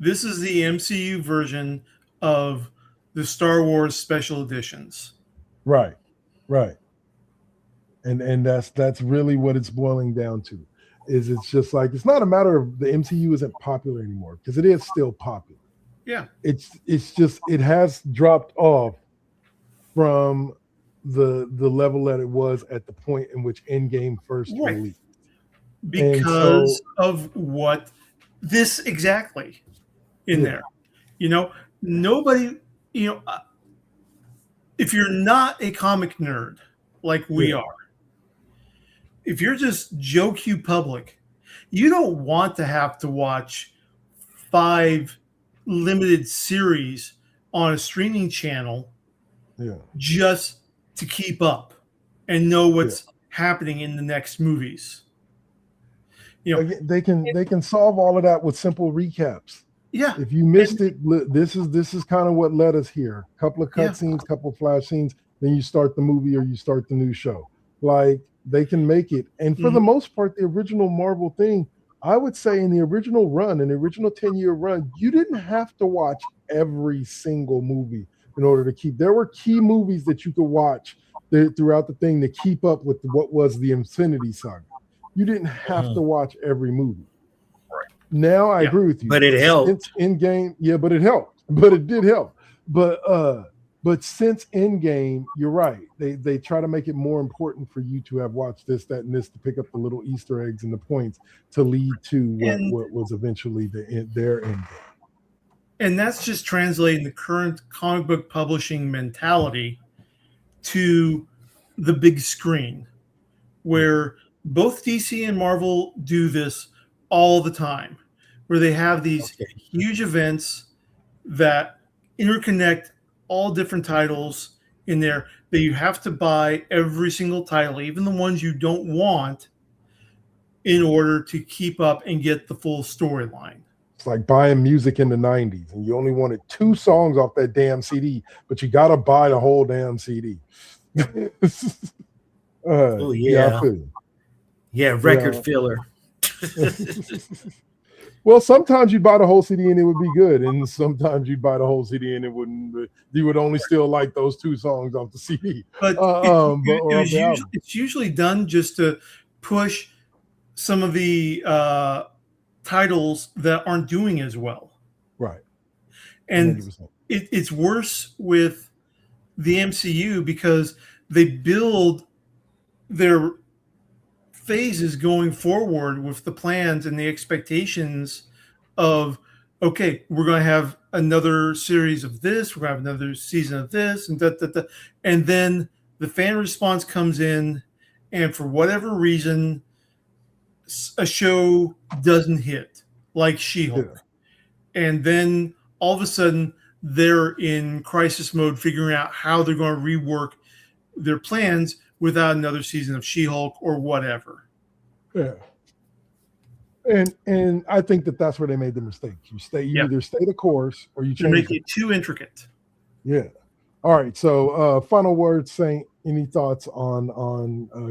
This is the MCU version of the Star Wars special editions. Right. And that's really what it's boiling down to. It's just like, it's not a matter of the MCU isn't popular anymore, because it is still popular. Yeah. It's just, it has dropped off from the level that it was at the point in which Endgame first released. Because of what this exactly in there. Nobody, if you're not a comic nerd like we are, if you're just Joe Q public, you don't want to have to watch 5 limited series on a streaming channel just to keep up and know what's happening in the next movies. They can solve all of that with simple recaps. Yeah. If you missed it, this is kind of what led us here. A couple of cutscenes, couple of flash scenes, then you start the movie or you start the new show. Like, they can make it. And for the most part, the original Marvel thing, I would say in the original 10-year run, you didn't have to watch every single movie in order to keep. There were key movies that you could watch throughout the thing to keep up with what was the Infinity Saga. You didn't have to watch every movie. Right. Now I agree with you. But it helped. Since Endgame, but it helped. But it did help. But since Endgame, you're right. They try to make it more important for you to have watched this, that, and this to pick up the little Easter eggs and the points to lead to what was eventually their Endgame. And that's just translating the current comic book publishing mentality to the big screen, where both DC and Marvel do this all the time, where they have these huge events that interconnect all different titles in there that you have to buy every single title, even the ones you don't want, in order to keep up and get the full storyline. It's like buying music in the 90s and you only wanted 2 songs off that damn CD, but you got to buy the whole damn CD. Record filler. Well, sometimes you'd buy the whole CD and it would be good, and sometimes you'd buy the whole CD and it wouldn't. You would only still like those 2 songs off the CD. But it's usually done just to push some of the titles that aren't doing as well. Right. And it's worse with the MCU because they build their phases going forward with the plans and the expectations of, okay, we're going to have another series of this, we're going to have another season of this, and and then the fan response comes in, and for whatever reason, a show doesn't hit, like She-Hulk. Yeah. And then all of a sudden, they're in crisis mode, figuring out how they're going to rework their plans without another season of She-Hulk or whatever. Yeah. And I think that's where they made the mistake. You either stay the course or you make it too intricate. Yeah. All right. So final words, Saint. Any thoughts on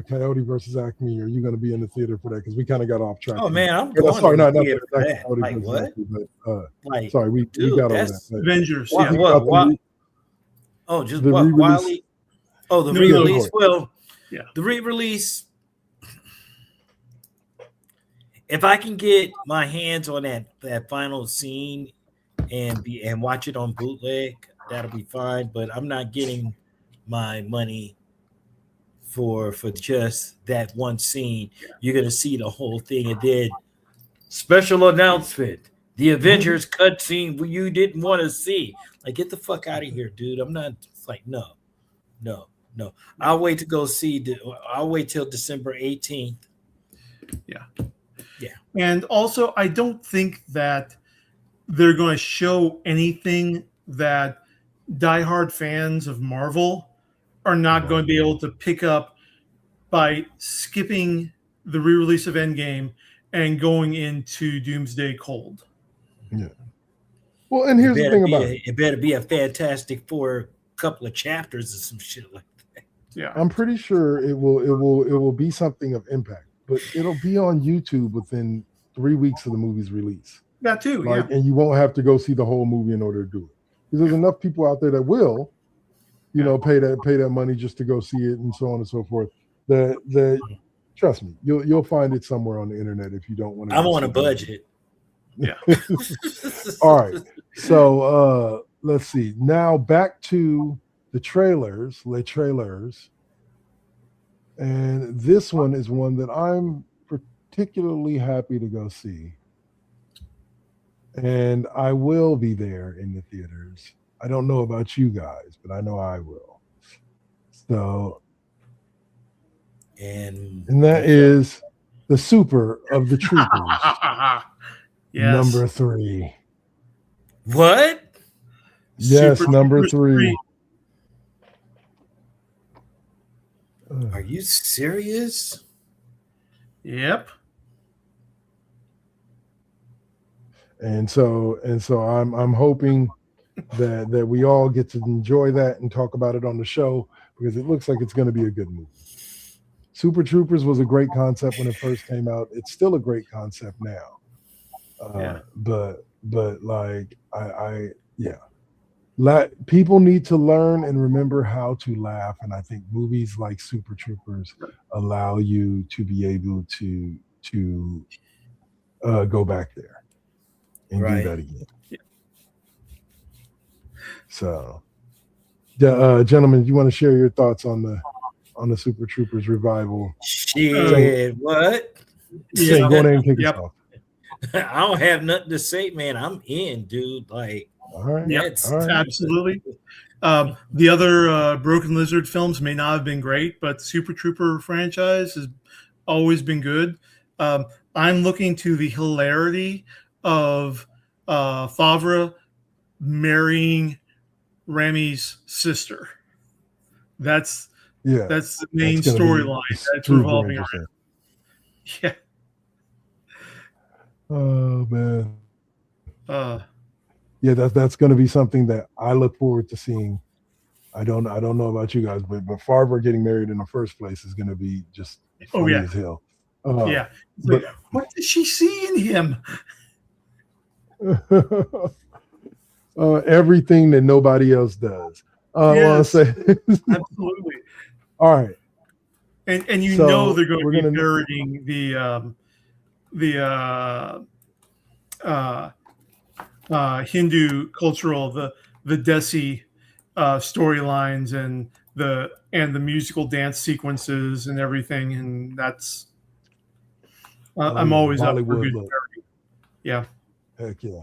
Coyote versus Acme? Are you going to be in the theater for that? Because we kind of got off track. Oh man, I'm going to the theater for that. Like what? Acme, but, sorry, we got over that. Avengers. What? Just what? Wiley? Oh, the re-release. Well, yeah, the re-release. If I can get my hands on that final scene and watch it on bootleg, that'll be fine. But I'm not getting my money for just that one scene. You're gonna see the whole thing, and then special announcement: the Avengers cutscene you didn't want to see. Like, get the fuck out of here, dude. I'm not like no. I'll wait to go see. I'll wait till December 18th. Yeah. And also, I don't think that they're going to show anything that diehard fans of Marvel are not going to be able to pick up by skipping the re-release of Endgame and going into Doomsday cold. Yeah. Well, and here's the thing about it. It better be a Fantastic Four couple of chapters or some shit like that. Yeah. I'm pretty sure it will be something of impact, but it'll be on YouTube within 3 weeks of the movie's release. That too, yeah. And you won't have to go see the whole movie in order to do it. Because there's enough people out there that will, pay that money just to go see it and so on and so forth. That trust me, you'll find it somewhere on the internet if you don't want to. I'm on a budget. Yeah. All right. So let's see. Now back to the trailers, les trailers. And this one is one that I'm particularly happy to go see. And I will be there in the theaters. I don't know about you guys, but I know I will. So, and that is the Super of the Troopers. Yes. Number 3. What? Yes, Super number Troopers 3. Are you serious? Yep. And so I'm hoping that we all get to enjoy that and talk about it on the show, because it looks like it's going to be a good movie. Super Troopers was a great concept when it first came out. It's still a great concept now. But like people need to learn and remember how to laugh, and I think movies like Super Troopers allow you to be able to go back there and do that again. Yeah. So, gentlemen, you want to share your thoughts on the Super Troopers revival? Shit, what? Yeah, go ahead and kick us off. I don't have nothing to say, man. I'm in, dude. Like, all right. Yes, all right. Absolutely. The other Broken Lizard films may not have been great, but the Super Trooper franchise has always been good. I'm looking to the hilarity of Favre marrying Remy's sister. That's the main storyline that's revolving around. Yeah. Oh man. Yeah, that's going to be something that I look forward to seeing. I don't know about you guys, but Favre getting married in the first place is going to be just funny as hell. But what did she see in him? Everything that nobody else does. Yes, Say, absolutely. all right. And you know So they're going to we're be gonna. parodying the uh, Hindu cultural the Desi storylines and the musical dance sequences and everything, and that's Oh I'm yeah, the always up for Bollywood good look. parody. Yeah. Heck yeah.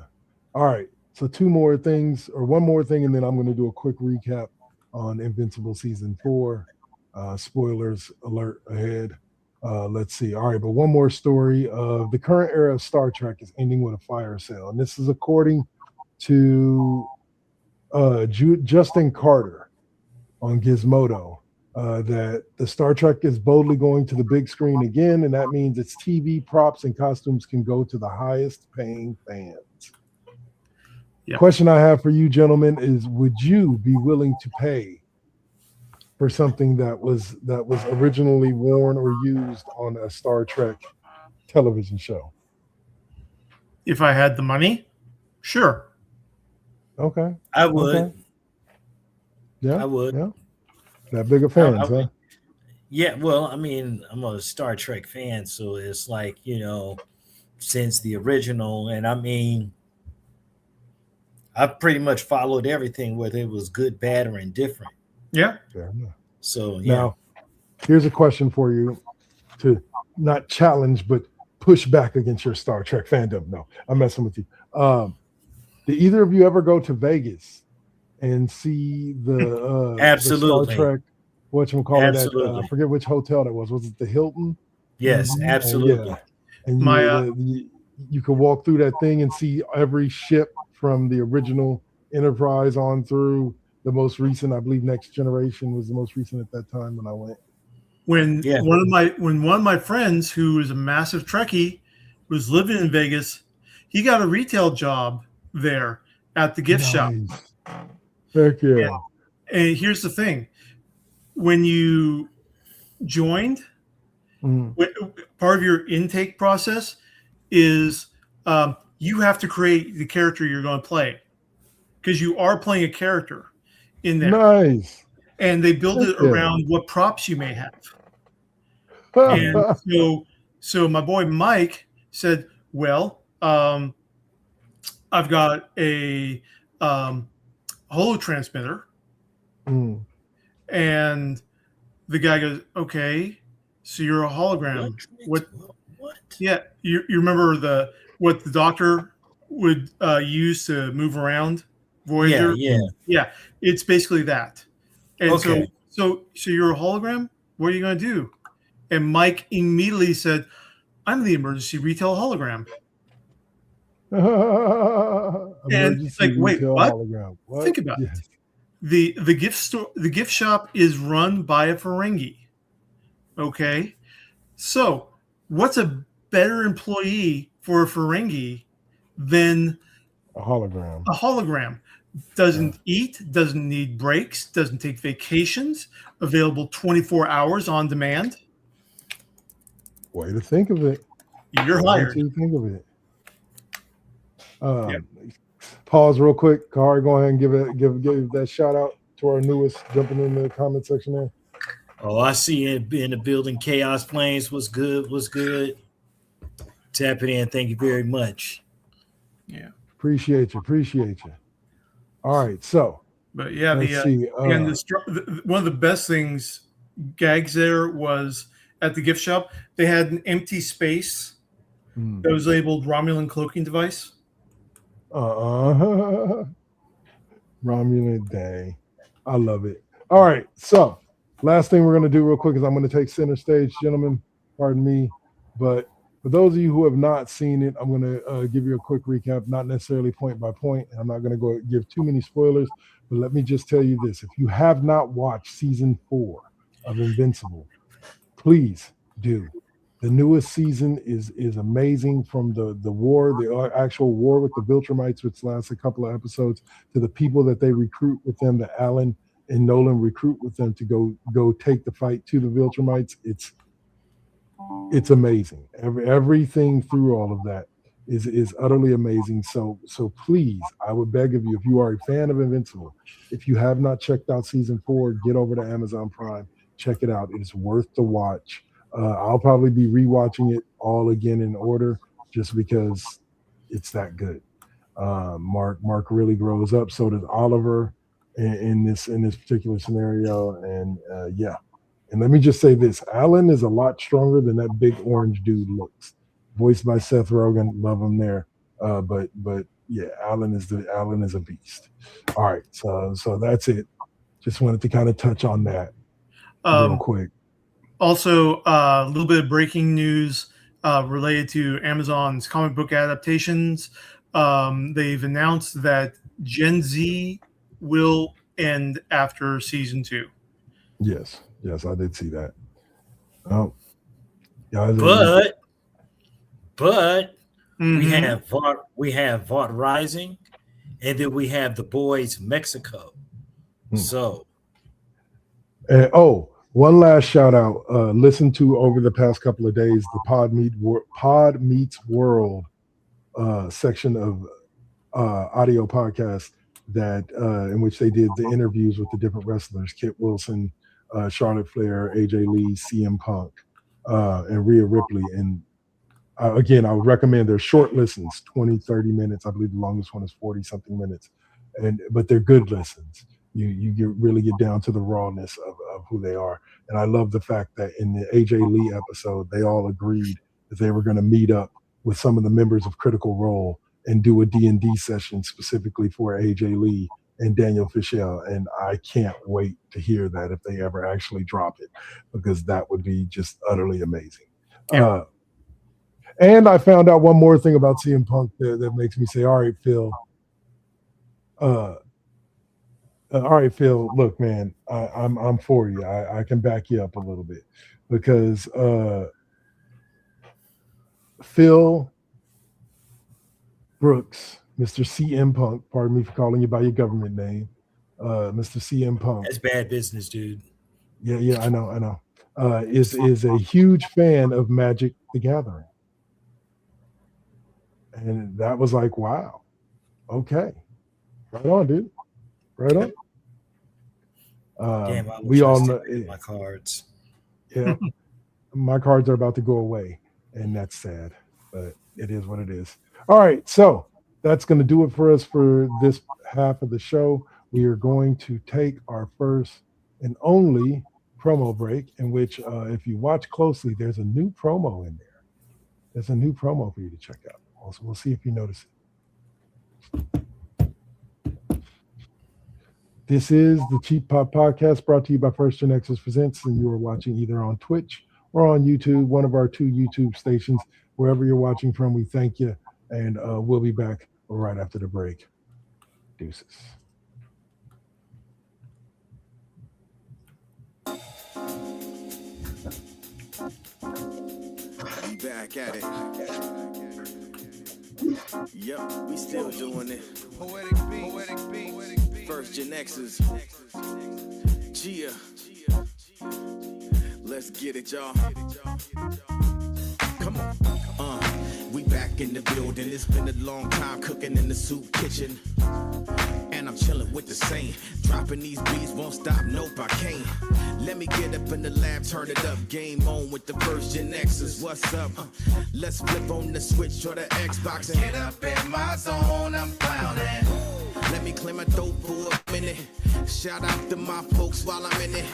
All right. So two more things, or one more thing, and then I'm going to do a quick recap on Invincible season 4. Spoilers alert ahead. Let's see. All right, but one more story. The current era of Star Trek is ending with a fire sale, and this is according to Justin Carter on Gizmodo. That the Star Trek is boldly going to the big screen again, and that means its TV props and costumes can go to the highest paying fans. Yep. Question I have for you, gentlemen, is: would you be willing to pay for something that was originally worn or used on a Star Trek television show? If I had the money, sure. Okay. I would. Okay. Yeah. I would. Yeah. That big of I fans, huh? would. Yeah, well, I mean, I'm a Star Trek fan, so it's like, since the original, and I mean, I've pretty much followed everything, whether it was good, bad, or indifferent. Yeah. Fair enough. So, yeah. Now, here's a question for you to not challenge, but push back against your Star Trek fandom. No, I'm messing with you. Did either of you ever go to Vegas and see the Absolutely. Star Trek? Whatchamacallit at Absolutely. I forget which hotel that was. Was it the Hilton? Yes, Mhm. absolutely. And you could walk through that thing and see every ship from the original Enterprise on through the most recent. I believe Next Generation was the most recent at that time when I went. When Yeah. one of my friends who is a massive Trekkie was living in Vegas, he got a retail job there at the gift shop. Heck yeah. And here's the thing: when you joined, part of your intake process is you have to create the character you're going to play, because you are playing a character in there. Nice. And they build it around what props you may have. And so my boy Mike said, well, I've got a holotransmitter. And the guy goes, okay, so you're a hologram. What? Yeah, you remember what the Doctor would use to move around Voyager? Yeah. It's basically that. And Okay. so you're a hologram? What are you going to do? And Mike immediately said, I'm the emergency retail hologram. And it's like, wait, what? Hologram. What? Think about it. The gift shop is run by a Ferengi. Okay, so what's a better employee for a Ferengi than a hologram? A hologram doesn't eat, doesn't need breaks, doesn't take vacations, available 24 hours on demand. Way to think of it. You're hired. Way to think of it. Pause real quick. Kari, go ahead and give that shout out to our newest jumping in the comment section there. Oh, I see it in the building. Chaos Planes was good. Tap it in. Thank you very much. Yeah. Appreciate you. All right. So, but yeah, let's see. And one of the best things, gags there was at the gift shop, they had an empty space that was labeled Romulan cloaking device. Romulan day. I love it. All right. So, last thing we're going to do real quick is I'm going to take center stage, gentlemen. Pardon me. But for those of you who have not seen it, I'm going to give you a quick recap, not necessarily point by point. I'm not going to go give too many spoilers, but let me just tell you this. If you have not watched season 4 of Invincible, please do. The newest season is amazing, from the war, the actual war with the Viltrumites, which lasts a couple of episodes, to the people that they recruit with them, that Alan and Nolan recruit with them to go take the fight to the Viltrumites. It's amazing. Everything through all of that is utterly amazing. So please, I would beg of you, if you are a fan of Invincible, if you have not checked out season 4, get over to Amazon Prime, check it out. It is worth the watch. I'll probably be rewatching it all again in order, just because it's that good. Mark really grows up. So does Oliver in this particular scenario, and yeah. And let me just say this: Alan is a lot stronger than that big orange dude looks. Voiced by Seth Rogen, love him there. But yeah, Alan is a beast. All right, so that's it. Just wanted to kind of touch on that real quick. Also, a little bit of breaking news related to Amazon's comic book adaptations. They've announced that Gen Z will end after season 2. Yes, I did see that. Oh, yeah, but we have Vought Rising, and then we have The Boys Mexico. So, one last shout out. Listen to over the past couple of days the Pod Meets World section of audio podcast that in which they did the interviews with the different wrestlers: Kit Wilson, Charlotte Flair, AJ Lee, CM Punk, and Rhea Ripley. And again, I would recommend their short listens, 20, 30 minutes. I believe the longest one is 40 something minutes. But they're good listens. You really get down to the rawness of who they are. And I love the fact that in the AJ Lee episode, they all agreed that they were going to meet up with some of the members of Critical Role and do a D&D session specifically for AJ Lee and Daniel Fishel. And I can't wait to hear that if they ever actually drop it, because that would be just utterly amazing. Yeah. And I found out one more thing about CM Punk that makes me say, all right, Phil, look, man, I'm for you. I can back you up a little bit, because Phil Brooks, Mr. CM Punk, pardon me for calling you by your government name, Mr. CM Punk. That's bad business, dude. Yeah, I know. Is a huge fan of Magic the Gathering. And that was like, wow, okay. Right on, dude. Right on. Damn, we all know my cards. Yeah, my cards are about to go away, and that's sad, but it is what it is. All right, so that's going to do it for us for this half of the show. We are going to take our first and only promo break, in which, if you watch closely, there's a new promo in there. There's a new promo for you to check out. Also, we'll see if you notice it. This is the Cheap Pop Podcast, brought to you by First GenXers Presents, and you are watching either on Twitch or on YouTube, one of our 2 YouTube stations. Wherever you're watching from, we thank you, and we'll be back right after the break. Deuces. Back at it. Yep, we still doing it. Poetic beat. First GenXers. Gia. Let's get it, y'all. Come on. We back in the building. It's been a long time cooking in the soup kitchen. And I'm chilling with the same. Dropping these beats, won't stop, nope, I can't. Let me get up in the lab, turn it up. Game on with the first GenXers. What's up? Let's flip on the Switch or the Xbox and get up in my zone, I'm clowning. Let me clear my throat for a minute. Shout out to my folks while I'm in it.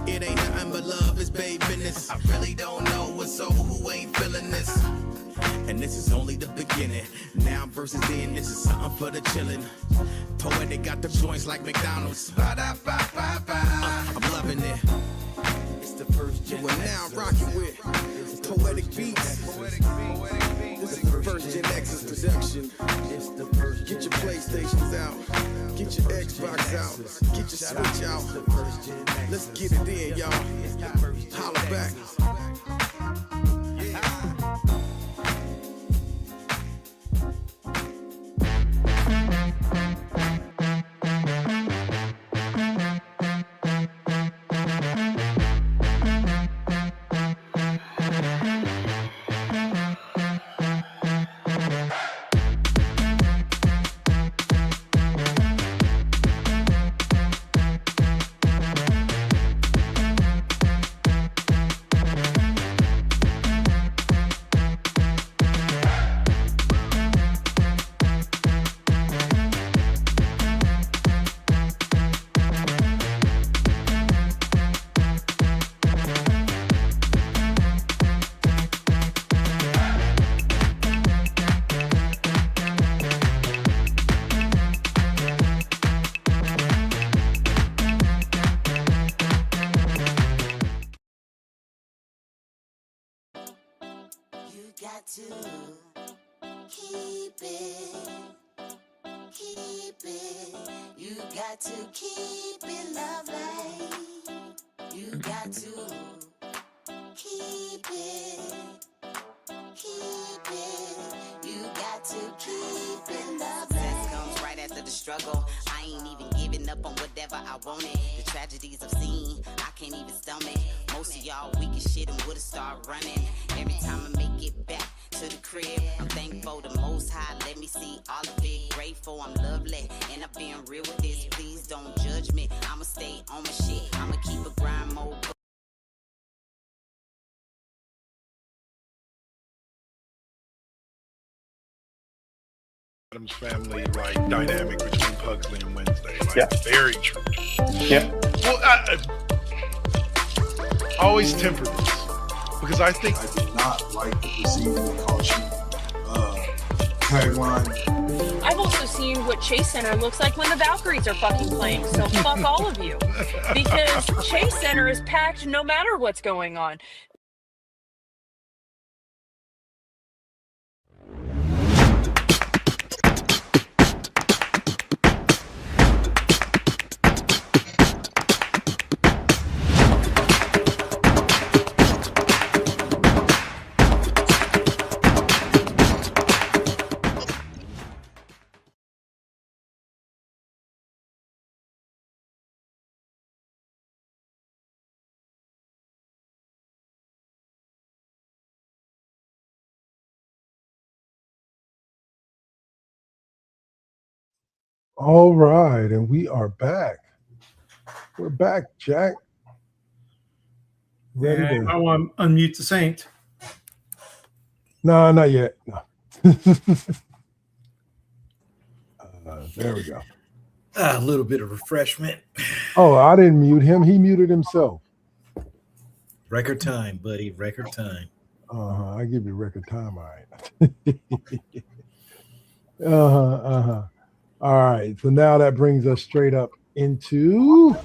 It ain't nothing but love, it's babe business. I really don't know what's so who ain't feeling this. And this is only the beginning. Now versus then, this is something for the chillin'. Poetic got the joints like McDonald's. I'm loving it. It's the first GenXers. We're now rocking with Poetic Beats. This is the first GenXers production. Get your PlayStations out. Get your Xbox out. Get your Switch out. Let's get it in, y'all. Holla back. got to keep it. Keep it. You got to keep it lovely. You got to keep it. Keep it. You got to keep it lovely. Sex comes right after the struggle. I ain't even giving up on whatever I wanted. The tragedies I've seen, I can't even stomach. Most of y'all weak as shit and would've started running. Every time I make it back to the crib, I'm thankful the Most High let me see all of it. Grateful I'm lovely, and I'm being real with this. Please don't judge me. I'ma stay on my shit. I'ma keep a grind mode. Adams family like dynamic between Pugsley and Wednesday. Like, very true. Yeah. Well, I always temper this because I think I did not like the proceeding with caution tagline. I've also seen what Chase Center looks like when the Valkyries are fucking playing, so fuck all of you. Because Chase Center is packed no matter what's going on. All right, and we are back. We're back, Jack. Ready Yeah, to... I want to unmute the Saint. No, not yet. No. There we go. A little bit of refreshment. Oh, I didn't mute him. He muted himself. Record time, buddy. Record time. I give you record time. All right. All right. So now that brings us straight up into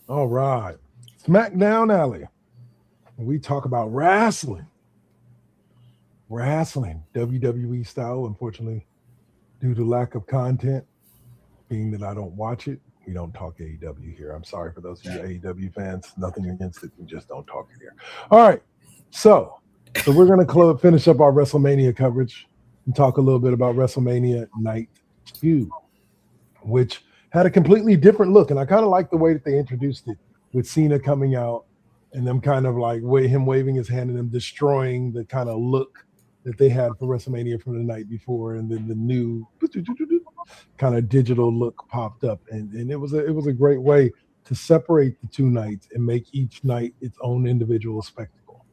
all right. SmackDown Alley. We talk about wrestling. WWE style, unfortunately, due to lack of content, being that I don't watch it, we don't talk AEW here. I'm sorry for those of you AEW fans. Nothing against it. We just don't talk it here. All right. So we're going to finish up our WrestleMania coverage and talk a little bit about WrestleMania Night 2, which had a completely different look. And I kind of like the way that they introduced it with Cena coming out and them kind of like him waving his hand and them destroying the kind of look that they had for WrestleMania from the night before, and then the new kind of digital look popped up, and it was a great way to separate the two nights and make each night its own individual spectacle.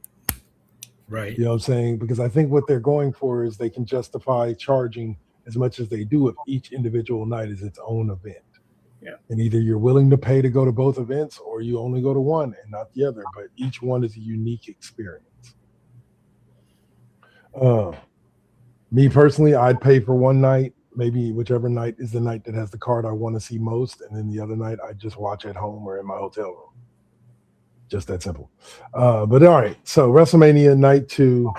Right. You know what I'm saying? Because I think what they're going for is they can justify charging as much as they do if each individual night is its own event. Yeah. And either you're willing to pay to go to both events or you only go to one and not the other, but each one is a unique experience. Me personally, I'd pay for one night, maybe whichever night is the night that has the card I want to see most, and then the other night I just watch at home or in my hotel room. Just that simple. But all right, so WrestleMania Night 2,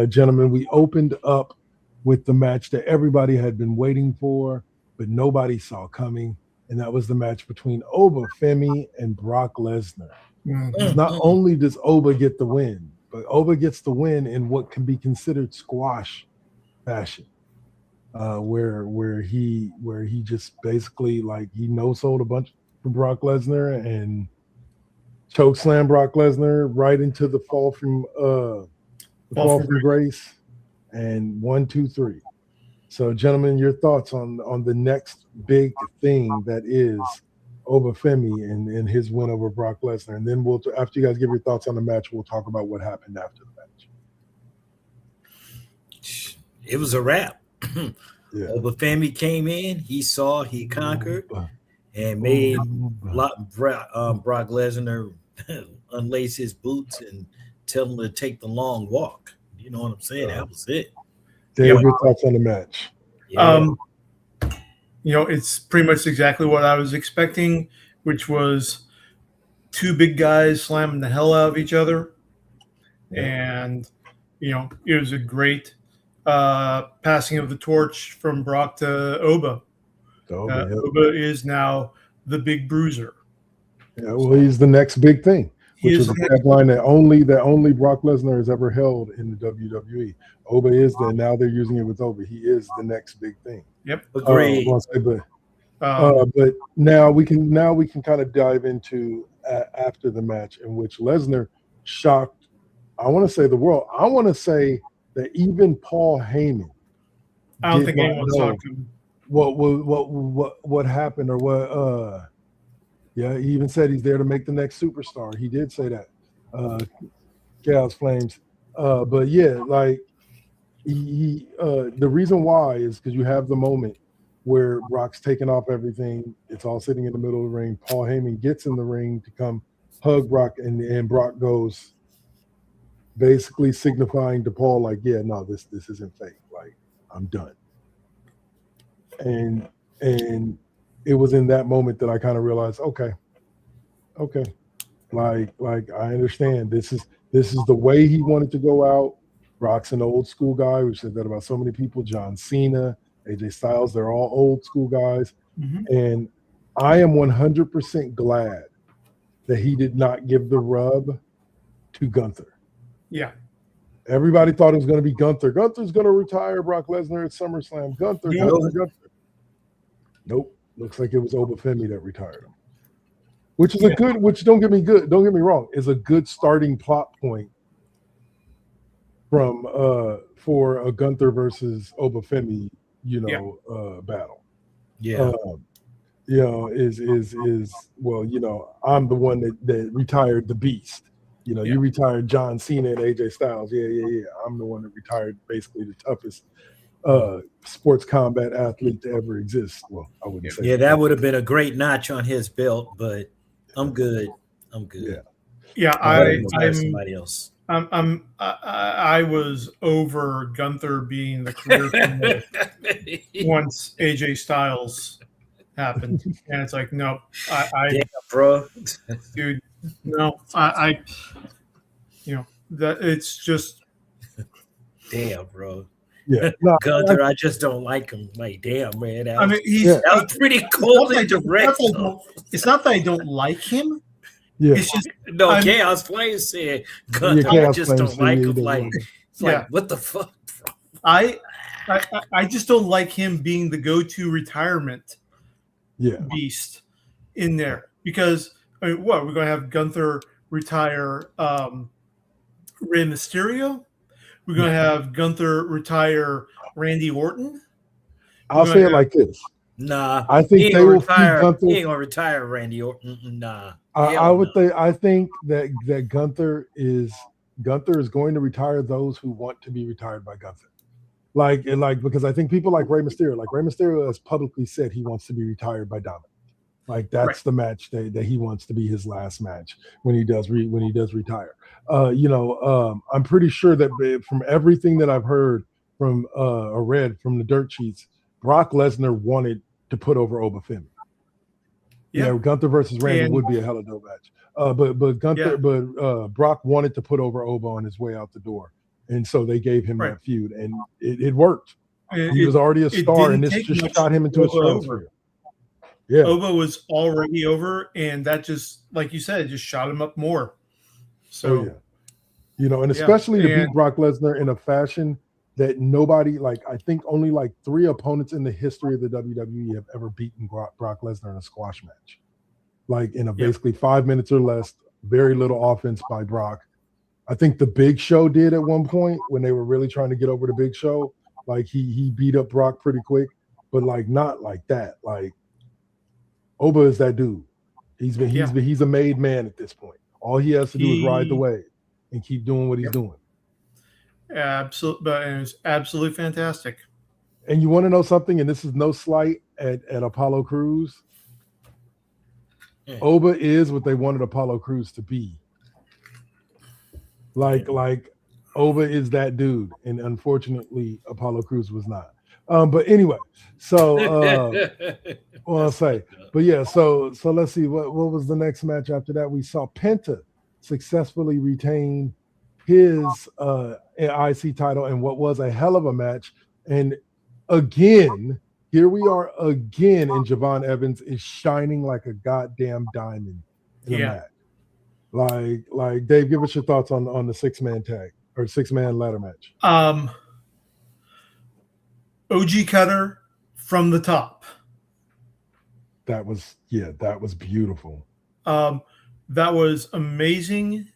gentlemen, we opened up with the match that everybody had been waiting for, but nobody saw coming, and that was the match between Oba Femi and Brock Lesnar. Not only does Oba get the win, but Oba gets the win in what can be considered squash fashion, where he just basically like he no-sold a bunch for Brock Lesnar and chokeslam Brock Lesnar right into the fall from grace, and 1, 2, 3. So, gentlemen, your thoughts on the next big thing that is Oba Femi and his win over Brock Lesnar, and then we'll after you guys give your thoughts on the match, we'll talk about what happened after the match. It was a wrap. Yeah. Oba Femi came in, he saw, he conquered, and made Brock Lesnar unlace his boots and tell him to take the long walk. You know what I'm saying? That was it. Dave, your thoughts on the match? Yeah. It's pretty much exactly what I was expecting, which was two big guys slamming the hell out of each other. And, it was a great passing of the torch from Brock to Oba. Oba is now the big bruiser. Yeah, well, he's the next big thing, which was a tagline that only Brock Lesnar has ever held in the WWE. Oba is now they're using it with Oba. He is the next big thing. Yep, agreed. But now we can kind of dive into after the match, in which Lesnar shocked, I want to say, the world. I want to say that even Paul Heyman, I don't think anyone saw him. What happened, or what? Yeah, he even said he's there to make the next superstar. He did say that. Chaos Flames. But yeah, like he the reason why is because you have the moment where Brock's taking off everything. It's all sitting in the middle of the ring. Paul Heyman gets in the ring to come hug Brock, and Brock goes, basically signifying to Paul, like, yeah, no, this isn't fake. Like, I'm done. And it was in that moment that I kind of realized, okay, like I understand. This is the way he wanted to go out. Brock's an old school guy. We've said that about so many people. John Cena, AJ Styles, they're all old school guys. And I am 100% glad that he did not give the rub to Gunther. Yeah. Everybody thought it was going to be Gunther. Gunther's going to retire Brock Lesnar at SummerSlam. Gunther. Nope. Looks like it was Oba Femi that retired him. Which is don't get me wrong, is a good starting plot point from for a Gunther versus Oba Femi, battle. Yeah. I'm the one that retired the Beast. You retired John Cena and AJ Styles. Yeah. I'm the one that retired basically the toughest sports combat athlete to ever exist. Well, I wouldn't say. Yeah, that would have been a great notch on his belt, but I'm good. Yeah. Somebody else. I was over Gunther being the career killer once AJ Styles happened, and it's like, no, yeah, bro, dude, no, that it's just, damn, bro. Yeah, Gunther, I just don't like him. Like, damn, man, that was pretty cold and direct. It's not that I don't like him. Yeah. It's just Chaos Flames said Gunther. I just don't like him. Like, it's like, what the fuck, bro? I just don't like him being the go-to retirement beast in there, because we're going to have Gunther retire Rey Mysterio. We're going to have Gunther retire Randy Orton. I'll say it like this. Nah, I think they will retire. He ain't gonna retire Randy Orton. Nah, I think that Gunther is going to retire those who want to be retired by Gunther. Because I think people like Rey Mysterio has publicly said he wants to be retired by Dominic. Like, that's the match that he wants to be his last match when he does retire. I'm pretty sure that from everything that I've heard from or read from the dirt sheets, Brock Lesnar wanted to put over Oba Femi. Yeah, Gunther versus Randy would be a hell of a dope match. But Brock wanted to put over Oba on his way out the door, and so they gave him that feud, and it worked. He was already a star, and this just shot him into a stratosphere. Yeah, Oba was already over, and that just, like you said, it just shot him up more. So, and especially to beat Brock Lesnar in a fashion that nobody, I think only 3 opponents in the history of the WWE have ever beaten Brock Lesnar in a squash match. In a basically 5 minutes or less, very little offense by Brock. I think the Big Show did at one point when they were really trying to get over the Big Show. He beat up Brock pretty quick, but not like that. Oba is that dude. He's a made man at this point. All he has to do is ride the wave and keep doing what he's doing. Absolutely, but it was absolutely fantastic. And you want to know something? And this is no slight at Apollo Crews. Oba is what they wanted Apollo Crews to be. Like Ova is that dude, and unfortunately Apollo Crews was not. But anyway, so well, I'll say, but yeah, so let's see what was the next match after that. We saw Penta successfully retain his IC title in what was a hell of a match. And again, here we are again, and Javon Evans is shining like a goddamn diamond in a match. Like Dave, give us your thoughts on the 6-man tag or 6-man ladder match. OG cutter from the top. That was beautiful. That was amazing,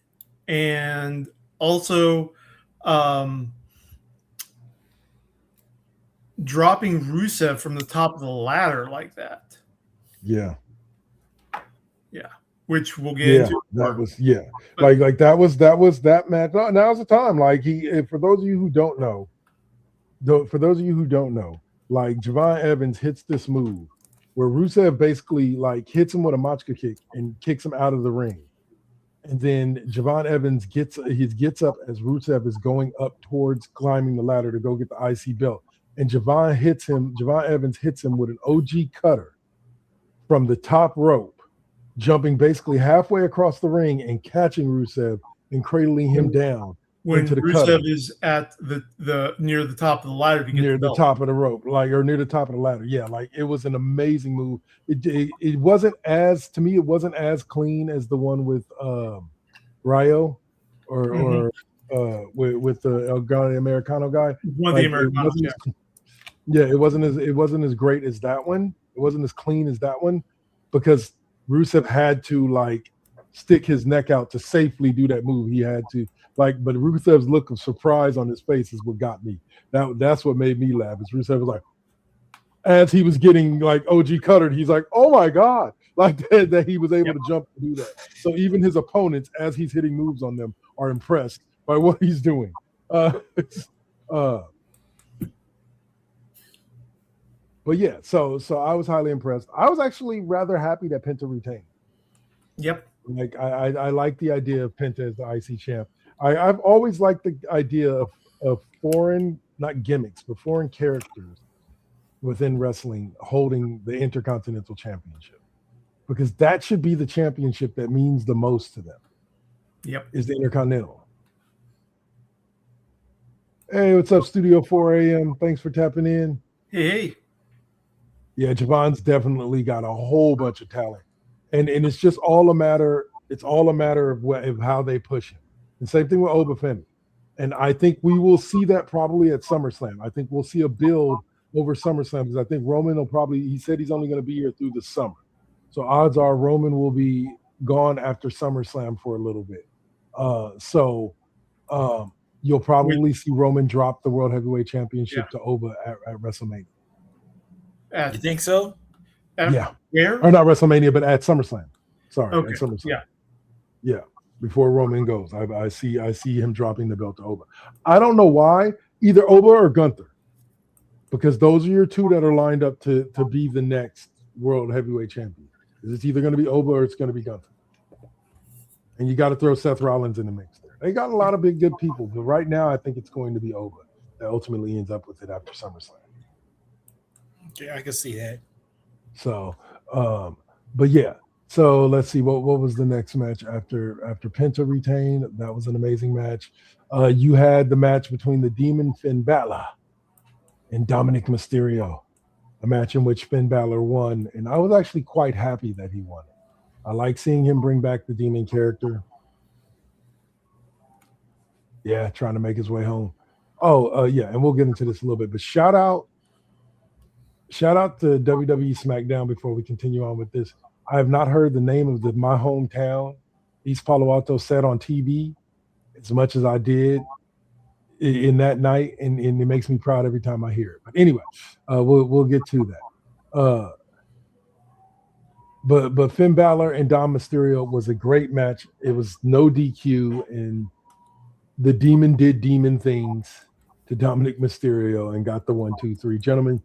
and also dropping Rusev from the top of the ladder like that. Yeah. Which we'll get into. That was like that was that match. Now's the time. Like for those of you who don't know, like Javon Evans hits this move where Rusev basically like hits him with a Machka kick and kicks him out of the ring. And then Javon Evans gets up as Rusev is going up towards climbing the ladder to go get the IC belt. And Javon Evans hits him with an OG cutter from the top rope, jumping basically halfway across the ring and catching Rusev and cradling him down when into the Rusev cutter. is at the near the top of the ladder to get near the the top of the rope, or near the top of the ladder. Yeah, like it was an amazing move. It wasn't as clean as the one with Rayo or with the El Grande Americano guy. One of the Americanos. It wasn't as great as that one. It wasn't as clean as that one because Rusev had to like stick his neck out to safely do that move. He had to but Rusev's look of surprise on his face is what got me. That's what made me laugh. Is Rusev was like, as he was getting like OG cuttered, he's like, oh my God, like that he was able to jump and do that. So even his opponents, as he's hitting moves on them, are impressed by what he's doing. But yeah, so I was highly impressed. I was actually rather happy that Penta retained. Yep. Like I like the idea of Penta as the IC champ. I've always liked the idea of foreign, not gimmicks, but foreign characters within wrestling holding the Intercontinental Championship, because that should be the championship that means the most to them. Yep. Is the Intercontinental. Hey, what's up, Studio 4 AM? Thanks for tapping in. Hey. Yeah, Javon's definitely got a whole bunch of talent. And it's just all a matter, of how they push him. And same thing with Oba Femi. And I think we will see that probably at SummerSlam. I think we'll see a build over SummerSlam because I think Roman he said he's only going to be here through the summer. So odds are Roman will be gone after SummerSlam for a little bit. You'll probably see Roman drop the World Heavyweight Championship to Oba at WrestleMania. You think so? Yeah. Where? Or not WrestleMania, but at SummerSlam. Sorry, okay. At SummerSlam. Yeah. Before Roman goes, I see him dropping the belt to Oba. I don't know why, either Oba or Gunther, because those are your two that are lined up to be the next World Heavyweight Champion. It's either going to be Oba or it's going to be Gunther. And you got to throw Seth Rollins in the mix there. They got a lot of good people, but right now I think it's going to be Oba that ultimately ends up with it after SummerSlam. Okay, I can see that. So, but yeah. So let's see what was the next match after Penta retained. That was an amazing match. You had the match between the Demon Finn Balor and Dominic Mysterio, a match in which Finn Balor won, and I was actually quite happy that he won it. I like seeing him bring back the Demon character. Yeah, trying to make his way home. Yeah, and we'll get into this a little bit, but shout out to WWE SmackDown before we continue on with this. I have not heard the name of my hometown, East Palo Alto, said on TV as much as I did in that night, and it makes me proud every time I hear it. But anyway, we'll get to that. But Finn Balor and Dom Mysterio was a great match. It was no DQ, and the Demon did demon things to Dominic Mysterio and got the 1, 2, 3. Gentlemen,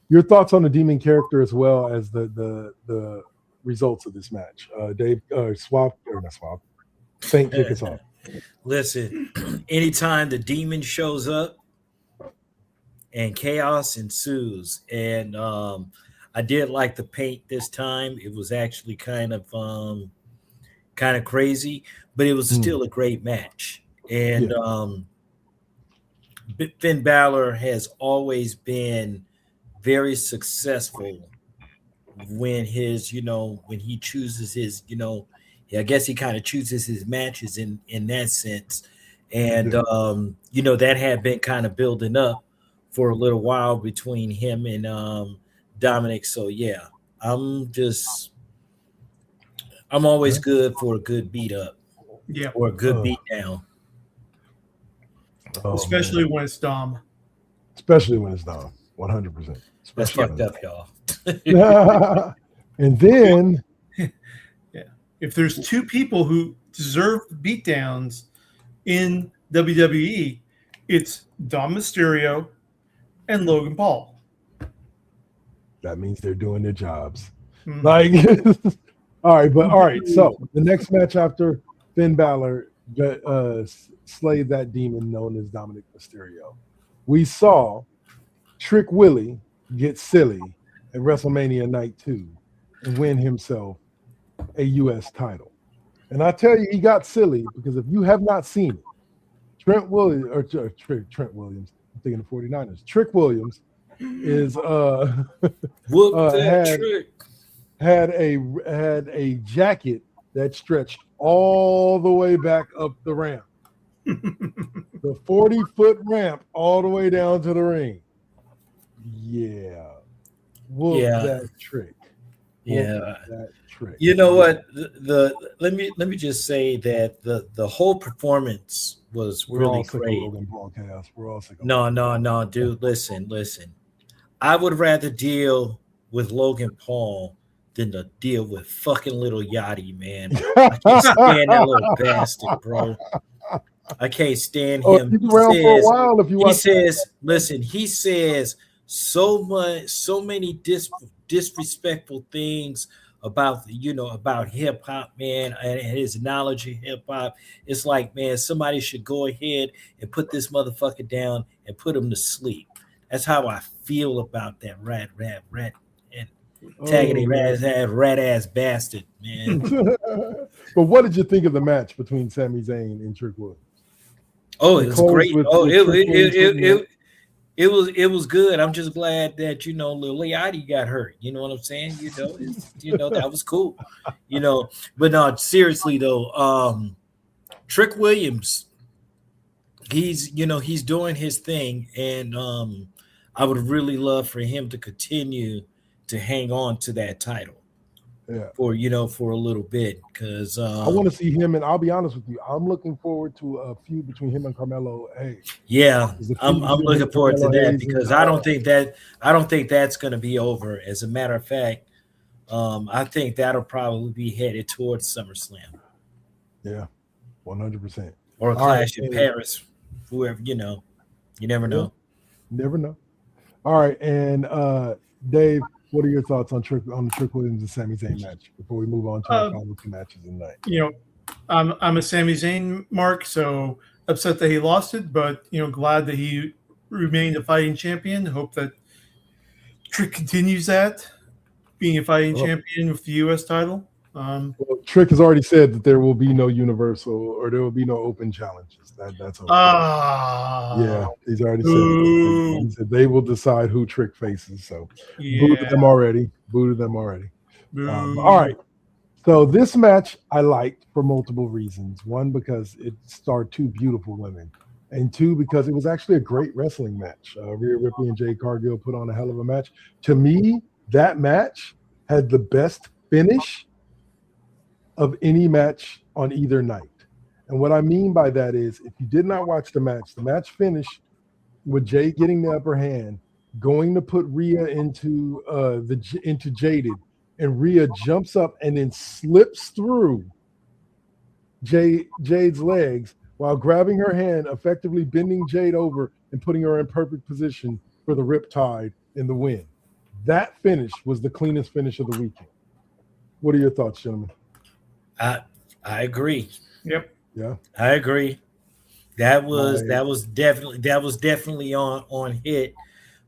your thoughts on the Demon character as well as the results of this match. Dave, Saint, kick us off. Listen, anytime the demon shows up and chaos ensues, and I did like the paint this time. It was actually kind of crazy, but it was still a great match. And Finn Balor has always been very successful when when he chooses his, I guess he kind of chooses his matches in that sense. And that had been kind of building up for a little while between him and Dominic. So yeah, I'm always good for a good beat up. Yeah. Or a good beat down. Especially when it's Dom. Especially when it's Dom. 100%. That's fucked up, y'all. And then if there's two people who deserve beatdowns in WWE, it's Dom Mysterio and Logan Paul. That means they're doing their jobs. Like, all right. So the next match after Finn Balor slayed that demon known as Dominic Mysterio, we saw Trick Willie get silly at WrestleMania Night 2 and win himself a U.S. title. And I tell you, he got silly because if you have not seen it, Trent Williams, I'm thinking of 49ers. Trick Williams is had a jacket that stretched all the way back up the ramp. The 40-foot ramp all the way down to the ring. Yeah. That trick. That trick. You know what? Let me just say that the whole performance was really great. We're all sick of No, dude. Listen. I would rather deal with Logan Paul than to deal with fucking little Yachty, man. I can't stand that little bastard, bro. I can't stand him. He's around for a while if you watch. He says so many disrespectful things about about hip hop, man, and his knowledge of hip hop. It's like, man, somebody should go ahead and put this motherfucker down and put him to sleep. That's how I feel about that rat, and tagging rat ass bastard, man. But what did you think of the match between Sami Zayn and Trick Williams? Oh, it was great. It was good. I'm just glad that Lil Yachty got hurt. You know what I'm saying? That was cool. But no, seriously though, Trick Williams, he's doing his thing, and I would really love for him to continue to hang on to that title. Yeah. For a little bit, because I want to see him, and I'll be honest with you, I'm looking forward to a feud between him and Carmelo Hayes. Yeah, I'm looking forward to that because I don't think that's going to be over. As a matter of fact, I think that'll probably be headed towards SummerSlam. Yeah, 100%. Or a clash in Paris, whoever you never know. Never know. All right, and Dave, what are your thoughts on the Trick Williams and Sami Zayn match before we move on to our final two matches of the night? I'm a Sami Zayn mark, so upset that he lost it, but glad that he remained a fighting champion. Hope that Trick continues that, being a fighting champion with the U.S. title. Well, Trick has already said that there will be no universal or there will be no open challenges. That's okay. Yeah, he's already said it. He said they will decide who Trick faces. So booted them already. All right. So this match I liked for multiple reasons. One, because it starred two beautiful women. And two, because it was actually a great wrestling match. Rhea Ripley and Jade Cargill put on a hell of a match. To me, that match had the best finish of any match on either night. And what I mean by that is, if you did not watch the match finished with Jade getting the upper hand, going to put Rhea into Jaded, and Rhea jumps up and then slips through Jade's legs while grabbing her hand, effectively bending Jade over and putting her in perfect position for the Riptide in the win. That finish was the cleanest finish of the weekend. What are your thoughts, gentlemen? I agree. Yep. Yeah. I agree. That was definitely on hit.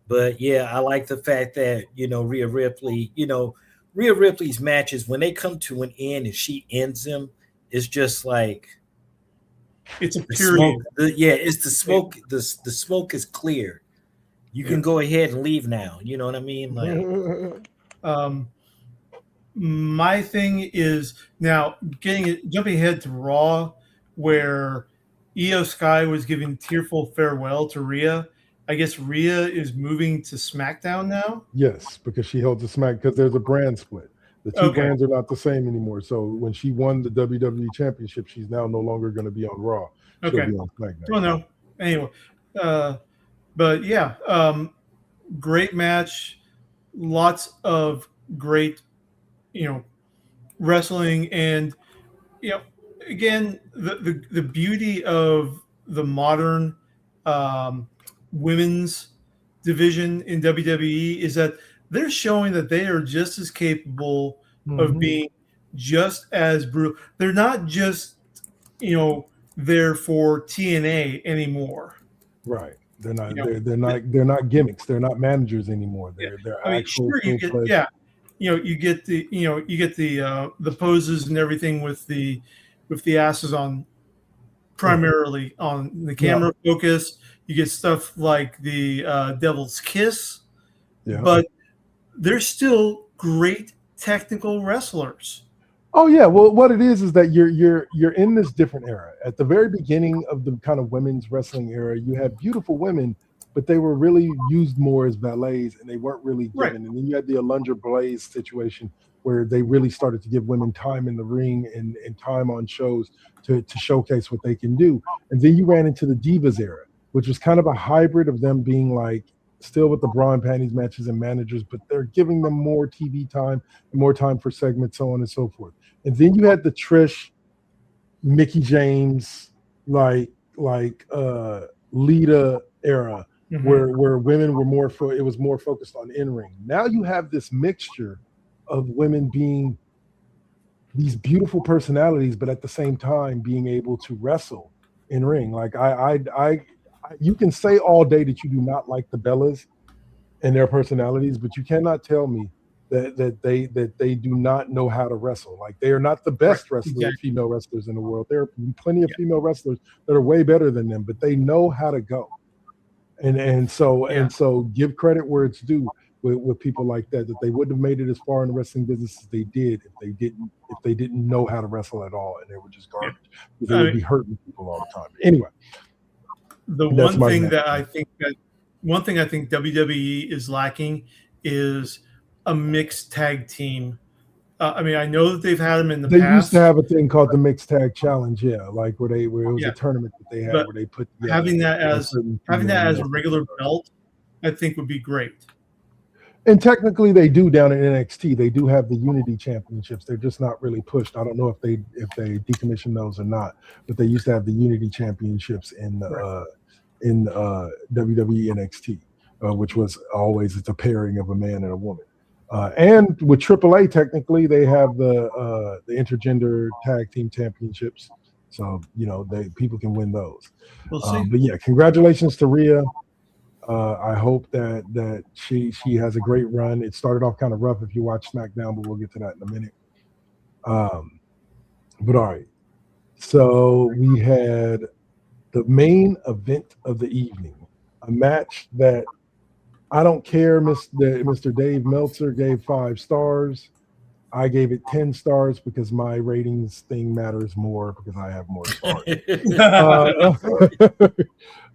But yeah, I like the fact that Rhea Ripley, Rhea Ripley's matches when they come to an end and she ends them, it's just like It's a the period. smoke. It's the smoke. The smoke is clear. You can go ahead and leave now. You know what I mean? Like, My thing is now jumping ahead to Raw, where Io Sky was giving tearful farewell to Rhea. I guess Rhea is moving to SmackDown now. Yes, because she held the smack because there's a brand split. The two Okay. brands are not the same anymore. So when she won the WWE Championship, she's now no longer going to be on Raw. She'll Okay. be on SmackDown. Well, no. Anyway, but yeah, great match. Lots of great, wrestling, and again, the beauty of the modern women's division in WWE is that they're showing that they are just as capable of being just as brutal. They're not just there for TNA anymore. Right. They're not. You know, They're not gimmicks. They're not managers anymore. They're I mean, actual. sure, you get you get the poses and everything with the asses on primarily on the camera focus. You get stuff like the Devil's Kiss, but they're still great technical wrestlers. Oh yeah, well, what it is that you're in this different era. At the very beginning of the kind of women's wrestling era, you had beautiful women, but they were really used more as ballets, and they weren't really given. Right. And then you had the Alundra Blaze situation where they really started to give women time in the ring and time on shows to showcase what they can do. And then you ran into the Divas era, which was kind of a hybrid of them being like still with the bra and panties matches and managers, but they're giving them more TV time, more time for segments, so on and so forth. And then you had the Trish, Mickey James, like Lita era, where women were more it was more focused on in ring. Now you have this mixture of women being these beautiful personalities, but at the same time being able to wrestle in ring. Like you can say all day that you do not like the Bellas and their personalities, but you cannot tell me that they do not know how to wrestle. Like they are not the best female wrestlers in the world. There are plenty of female wrestlers that are way better than them, but they know how to go. And so give credit where it's due with people like that they wouldn't have made it as far in the wrestling business as they did if they didn't know how to wrestle at all and they were just garbage. They would be hurting people all the time. Anyway. One thing I think WWE is lacking is a mixed tag team. I mean, I know that they've had them in the past. They used to have a thing called the Mixed Tag Challenge, like where it was a tournament that they had where they put having that as a regular belt, I think would be great. And technically, they do down in NXT. They do have the Unity Championships. They're just not really pushed. I don't know if they decommission those or not, but they used to have the Unity Championships in WWE NXT, which was always it's a pairing of a man and a woman. And with AAA, technically, they have the intergender tag team championships, so people can win those. We'll see. But yeah, congratulations to Rhea. I hope that she has a great run. It started off kind of rough if you watch SmackDown, but we'll get to that in a minute. But all right, so we had the main event of the evening, a match that I don't care. Mr. Dave Meltzer gave 5 stars. I gave it 10 stars because my ratings thing matters more because I have more stars.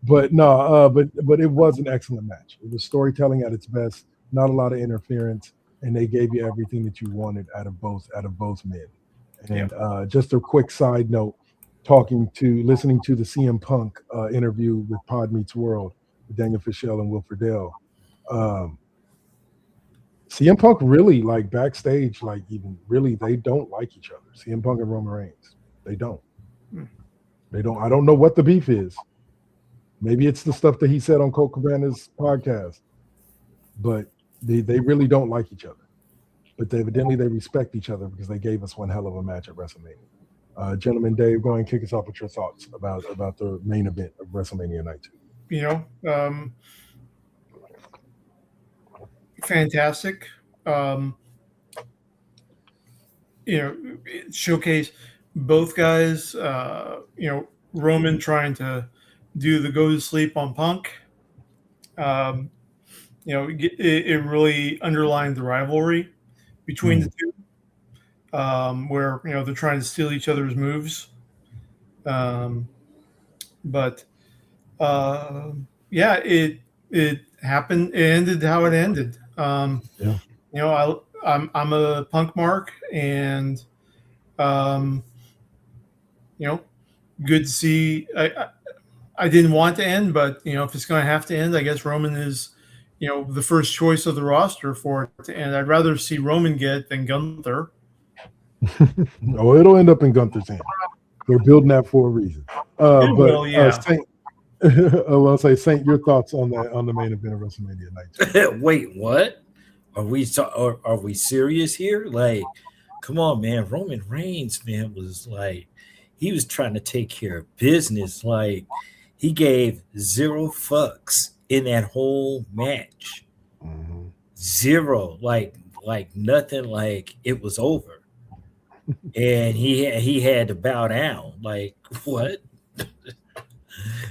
But it was an excellent match. It was storytelling at its best, not a lot of interference, and they gave you everything that you wanted out of both men. And just a quick side note, listening to the CM Punk interview with Pod Meets World with Daniel Fischel and Will Friedle. CM Punk really backstage, they don't like each other. CM Punk and Roman Reigns, they don't. I don't know what the beef is. Maybe it's the stuff that he said on Colt Cabana's podcast, but they really don't like each other. But evidently they respect each other because they gave us one hell of a match at WrestleMania. Gentleman Dave, go ahead and kick us off with your thoughts about the main event of WrestleMania Night 2. You know, fantastic. You know, showcase both guys. You know, Roman trying to do the go to sleep on Punk. You know, it really underlined the rivalry between the two, where you know they're trying to steal each other's moves. But yeah, it happened. It ended how it ended. Yeah. You know, I'm a Punk mark, and you know, good to see. I didn't want to end, but you know, if it's going to have to end, I guess Roman is, you know, the first choice of the roster for it to end. I'd rather see Roman get than Gunther. Oh, it'll end up in Gunther's hand. They're building that for a reason. Saint, I'll say, Saint, your thoughts on the main event of WrestleMania Night 2. Wait, what? Are we serious here? Like, come on, man. Roman Reigns, man, was like, he was trying to take care of business. Like, he gave 0 fucks in that whole match. Mm-hmm. 0, like nothing. Like it was over, and he had to bow down. Like what?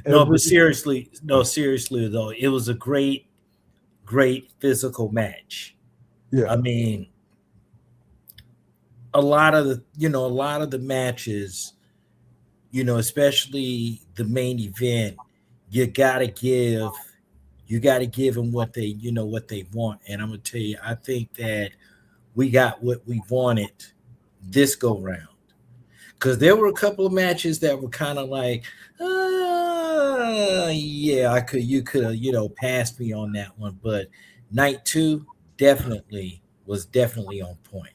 But seriously though, it was a great physical match. Yeah, I mean, a lot of the matches, you know, especially the main event, you gotta give them what they want. And I'm gonna tell you, I think that we got what we wanted this go round, because there were a couple of matches that were kind of like, yeah, you could have, you know, passed me on that one, but night 2 was definitely on point.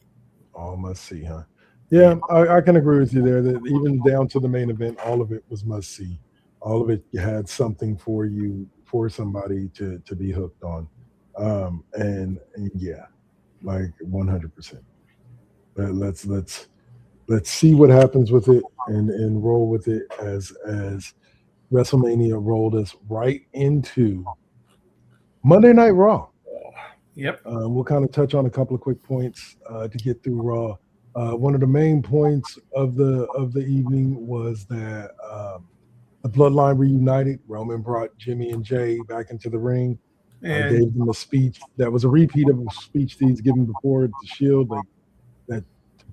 Oh, must see, huh? Yeah, I can agree with you there. That even down to the main event, all of it was must see. All of it had something for you, for somebody to be hooked on, and yeah, like 100%. Let's see what happens with it and roll with it as WrestleMania rolled us right into Monday Night Raw. Yep. We'll kind of touch on a couple of quick points to get through Raw. One of the main points of the evening was that the Bloodline reunited. Roman brought Jimmy and Jay back into the ring. And Gave them a speech that was a repeat of a speech he's given before at the Shield. Like that,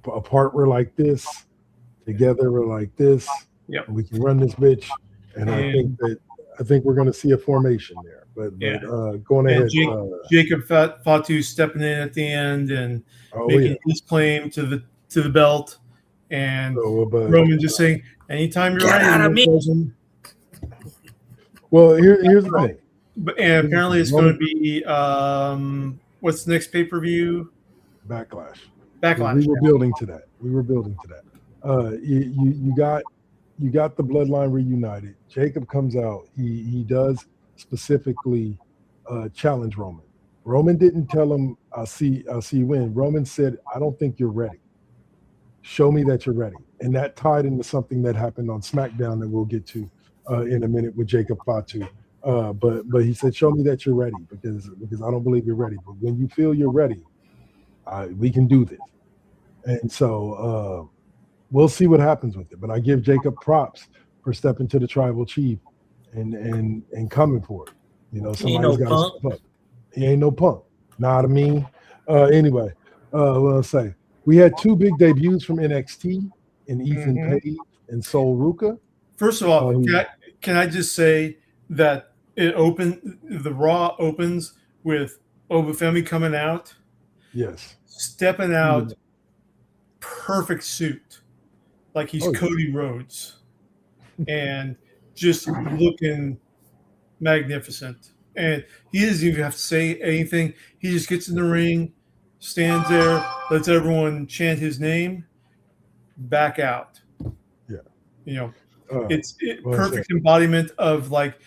apart we're like this, together we're like this. Yep. And we can run this bitch. And I think we're going to see a formation there. But going ahead, Jacob Fatu stepping in at the end and making his claim to the belt, and Roman just saying, "Anytime you're ready." Well, here's the thing. And apparently, it's going to be what's the next pay-per-view? Backlash. Backlash. We were building to that. You got the Bloodline reunited. Jacob comes out. He does specifically challenge Roman. Roman didn't tell him, I'll see you win. Roman said, I don't think you're ready. Show me that you're ready. And that tied into something that happened on SmackDown that we'll get to in a minute with Jacob Fatu. But he said, show me that you're ready, because I don't believe you're ready. But when you feel you're ready, we can do this. And so we'll see what happens with it. But I give Jacob props for stepping to the tribal chief and coming for it. You know, somebody's got to step up. He ain't no punk. Not to me. Anyway, what I'll say. We had 2 big debuts from NXT in Ethan Page and Sol Ruka. First of all, can I just say that the Raw opens with Obafemi coming out. Yes. Stepping out, perfect suit, like he's Cody Rhodes, and just looking magnificent. And he doesn't even have to say anything. He just gets in the ring, stands there, lets everyone chant his name, back out. Yeah. You know, it's perfect embodiment of, like,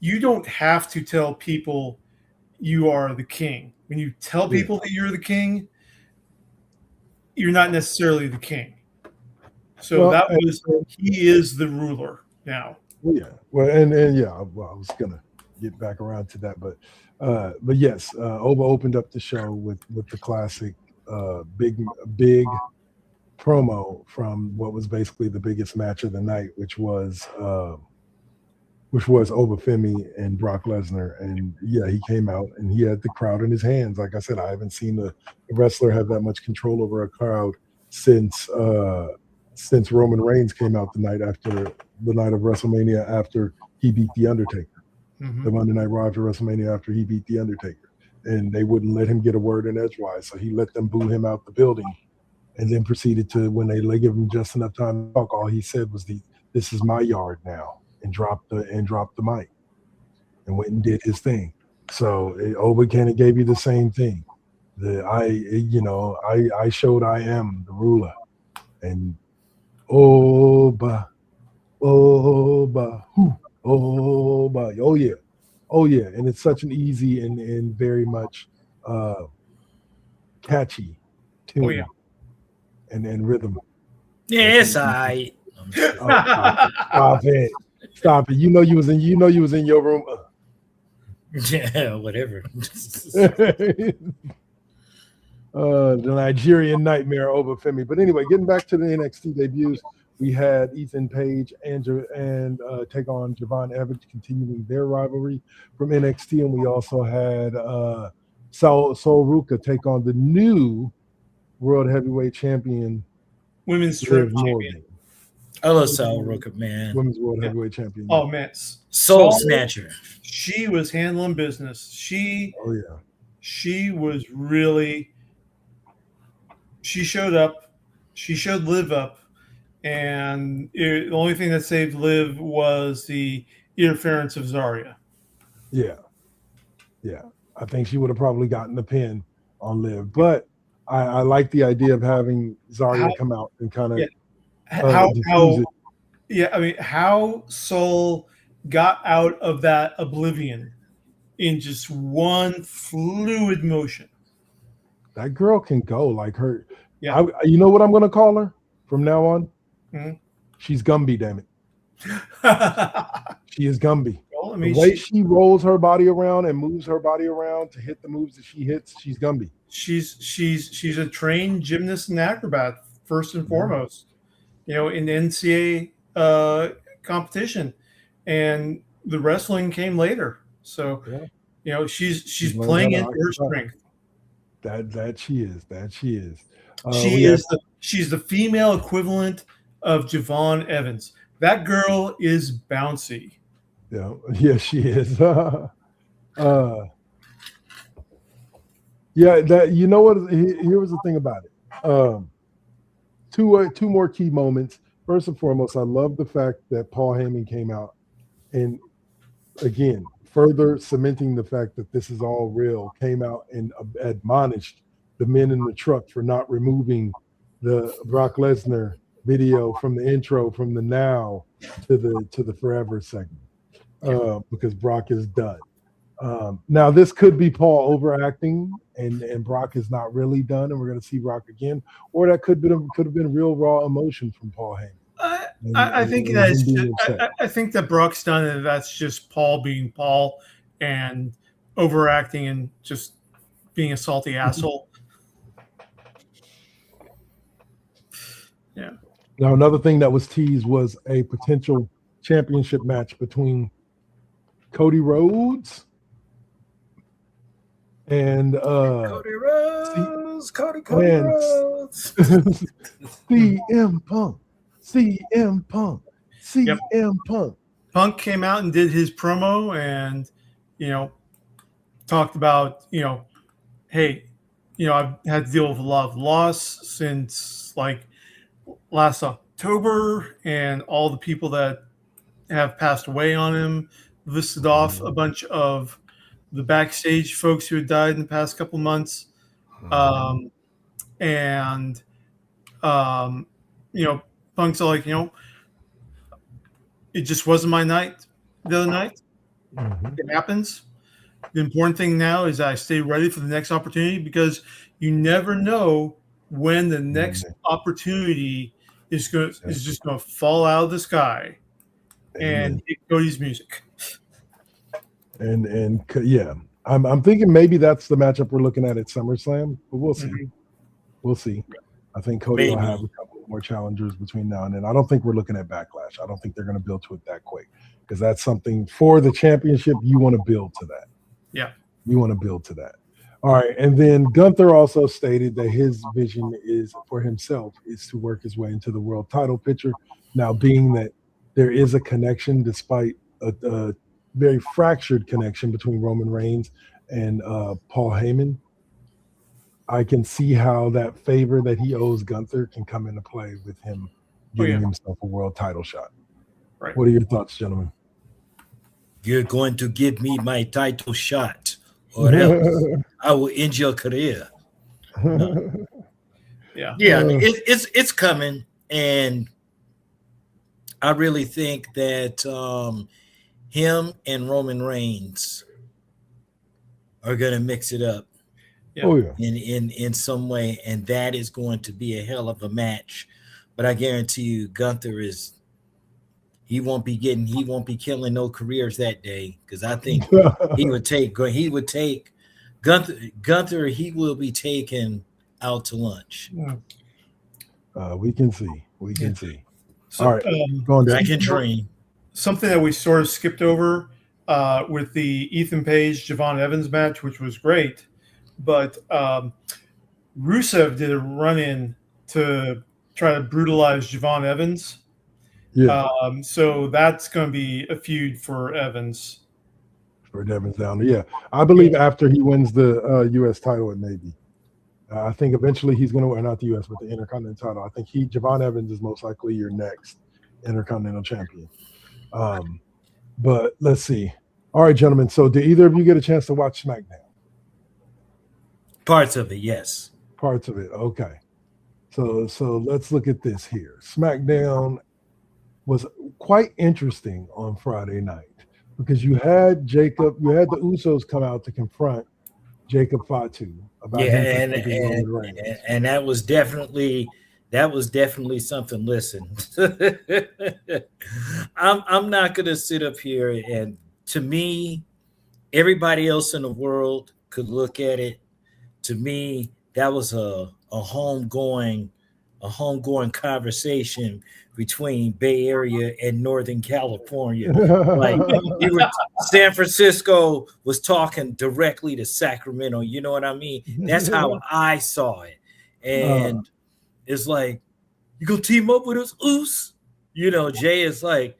you don't have to tell people you are the king. When you tell people that you're the king, you're not necessarily the king. So Well, that and- was he is the ruler now. Yeah. Well, and yeah. Well, I was gonna get back around to that, but yes, Oba opened up the show with the classic big promo from what was basically the biggest match of the night, which was Obafemi and Brock Lesnar. And yeah, he came out and he had the crowd in his hands. Like I said, I haven't seen a wrestler have that much control over a crowd since Roman Reigns came out the night of WrestleMania after he beat The Undertaker. The Monday Night Raw after WrestleMania after he beat The Undertaker. And they wouldn't let him get a word in edgewise. So he let them boo him out the building and then proceeded to, when they gave him just enough time to talk, all he said was "This is my yard now," and dropped the mic and went and did his thing. So Oba kind of gave you the same thing. I showed I am the ruler, and Oba, Oba, Oba, oh yeah, and it's such an easy and very much catchy tune. Oh yeah. And rhythm. Yes, I. Stop it! You know you was in your room. Yeah, whatever. The Nigerian Nightmare Obafemi. But anyway, getting back to the NXT debuts, we had Ethan Page and take on Javon Evans, continuing their rivalry from NXT, and we also had Sol Ruka take on the new World Heavyweight Champion, Women's Liv Strip Morgan. Champion. I love Sal Roker, man. Women's World Heavyweight Champion. Oh man, Soul Snatcher. She was handling business. She was really. She showed up. She showed Liv up, and the only thing that saved Liv was the interference of Zarya. Yeah. I think she would have probably gotten the pin on Liv, but I like the idea of having Zarya come out and kind of how Soul got out of that oblivion in just one fluid motion. That girl can go like her. Yeah. You know what I'm going to call her from now on? Mm-hmm. She's Gumby, damn it. She is Gumby. Well, I mean, the way she rolls her body around and moves her body around to hit the moves that she hits, she's Gumby. She's a trained gymnast and acrobat first and foremost. In the NCAA competition, and the wrestling came later. So she's playing into her strength. That she is. She's the female equivalent of Javon Evans. That girl is bouncy. Yeah, she is. That you know what? Here was the thing about it. Two more key moments. First and foremost, I love the fact that Paul Heyman came out and again further cementing the fact that this is all real. Came out and admonished the men in the truck for not removing the Brock Lesnar video from the intro from the now to the forever segment because Brock is done. Now this could be Paul overacting and Brock is not really done and we're going to see Brock again, or that could have been real raw emotion from Paul Heyman. I think that Brock's done and that's just Paul being Paul and overacting and just being a salty asshole. Yeah. Now another thing that was teased was a potential championship match between Cody Rhodes and Cody Rhodes. CM Punk. Punk came out and did his promo and talked about hey, I've had to deal with a lot of loss since like last October, and all the people that have passed away on him. Listed off a bunch of the backstage folks who had died in the past couple months, Punk's like, it just wasn't my night the other night. It happens. The important thing now is that I stay ready for the next opportunity because you never know when the next opportunity is just going to fall out of the sky and hit Cody's music. And yeah, I'm thinking maybe that's the matchup we're looking at SummerSlam, but we'll see. Mhm. We'll see. I think Cody will Maybe. have a couple more challengers between now and then. I don't think we're looking at Backlash. I don't think they're going to build to it that quick because that's something for the championship. You want to build to that. Yeah. You want to build to that. All right. And then Gunther also stated that his vision is for himself is to work his way into the world title picture. Now, being that there is a connection, despite a very fractured connection between Roman Reigns and Paul Heyman, I can see how that favor that he owes Gunther can come into play with him getting himself a world title shot. Right. What are your thoughts, gentlemen? You're going to give me my title shot, or else I will end your career. No. Yeah. Yeah, it's coming, and I really think that him and Roman Reigns are going to mix it up. Oh yeah. In some way, and that is going to be a hell of a match. But I guarantee you, Gunther he won't be killing no careers that day, because I think he would take Gunther. He will be taken out to lunch. We can see. So, all right, go on, I Dan. can dream. Something that we sort of skipped over with the Ethan Page Javon Evans match, which was great, but Rusev did a run-in to try to brutalize Javon Evans. Yeah, So that's going to be a feud for Evans. for Evans down there. Yeah, I believe after he wins the U.S. title, it may be. I think eventually he's going to win, not the U.S., but the Intercontinental title. I think Javon Evans is most likely your next Intercontinental champion. But let's see. All right, gentlemen. So did either of you get a chance to watch SmackDown? Parts of it, yes. Parts of it. Okay. So let's look at this here. SmackDown was quite interesting on Friday night because you had the Usos come out to confront Jacob Fatu about him protecting Roman Reigns. And that was definitely something. Listen, I'm not gonna sit up here, and to me, everybody else in the world could look at it. To me, that was a homegoing conversation between Bay Area and Northern California. Like San Francisco was talking directly to Sacramento. You know what I mean? That's how I saw it. And it's like, you gonna team up with us, Oos? You know, Jay is like,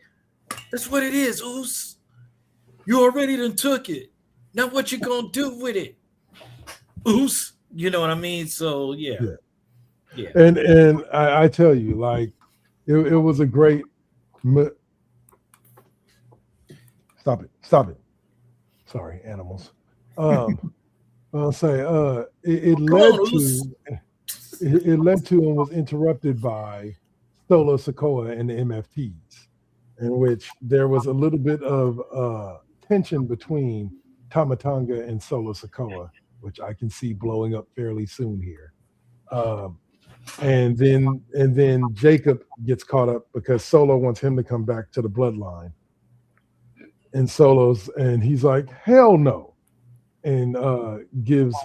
that's what it is, Oos. You already done took it. Now what you gonna do with it? Oos? You know what I mean? So yeah. And I tell you, like, it was a great. Stop it! Sorry, animals. I'll say it led to and was interrupted by Solo Sikoa and the MFTs, in which there was a little bit of tension between Tamatanga and Solo Sikoa, which I can see blowing up fairly soon here. And then Jacob gets caught up because Solo wants him to come back to the bloodline. And he's like, hell no. And gives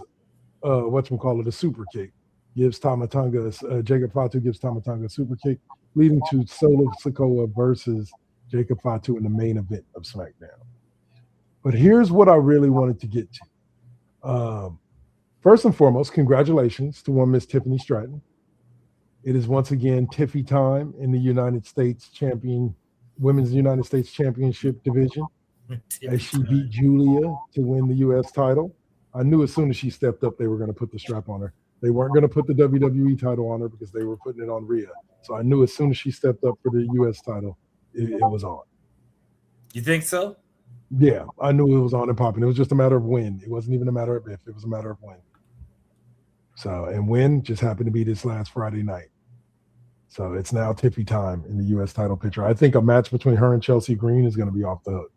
whatchamacallit a super kick. Gives Tamatanga, Jacob Fatu gives Tamatanga a super kick, leading to Solo Sikoa versus Jacob Fatu in the main event of SmackDown. But here's what I really wanted to get to. First and foremost, congratulations to one Miss Tiffany Stratton. It is once again Tiffy time in the Women's United States Championship division, as she beat Julia to win the U.S. title. I knew as soon as she stepped up, they were going to put the strap on her. They weren't going to put the WWE title on her because they were putting it on Rhea. So I knew as soon as she stepped up for the U.S. title, it was on. You think so? Yeah, I knew it was on and popping. It was just a matter of when. It wasn't even a matter of if. It was a matter of when. So, and when just happened to be this last Friday night. So it's now Tiffy time in the U.S. title picture. I think a match between her and Chelsea Green is going to be off the hook.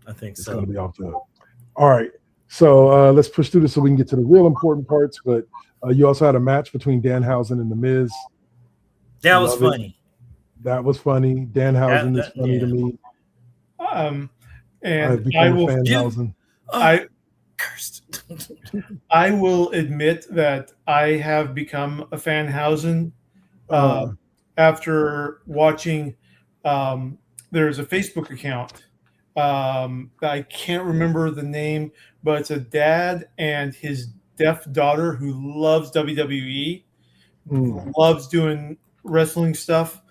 I think It's so. going to be off the hook. All right. So let's push through this so we can get to the real important parts. But you also had a match between Danhausen and The Miz. That was Love it. funny. That was funny. Danhausen is funny to me. And I've become a fan Hausen. Cursed. I will admit that I have become a fan Hausen after watching. There's a Facebook account. I can't remember the name, but it's a dad and his deaf daughter who loves WWE, loves doing wrestling stuff.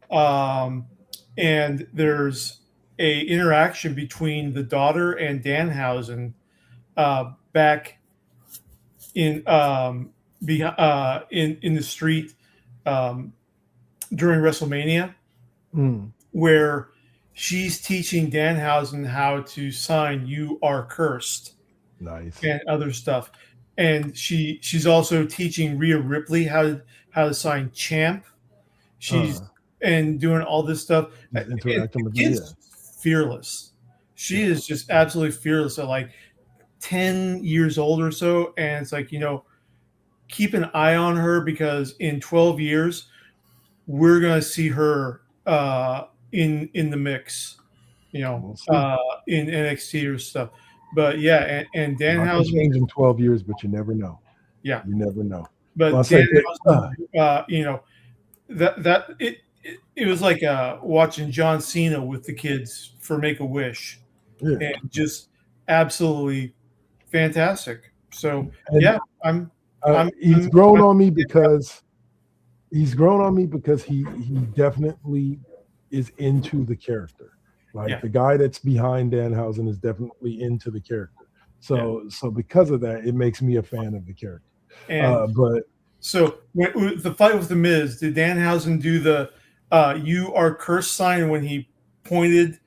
And there's a interaction between the daughter and Danhausen back in in the street during WrestleMania, where she's teaching Danhausen how to sign "You Are Cursed," nice, and other stuff, and she's also teaching Rhea Ripley how to sign "Champ." She's and doing all this stuff. Interacting with kid's fearless. She is just absolutely fearless at like 10 years old or so, and it's like, keep an eye on her, because in 12 years we're gonna see her in the mix, in NXT or stuff. But yeah, and Danhausen change in 12 years, but you never know. Yeah, you never know. But Danhausen, it was like watching John Cena with the kids for Make-A-Wish, and just absolutely fantastic. So I'm he's grown on me because he definitely is into the character. Like the guy that's behind Danhausen is definitely into the character. So because of that, it makes me a fan of the character. So when the fight with the Miz, did Danhausen do the "You Are Cursed" sign when he pointed?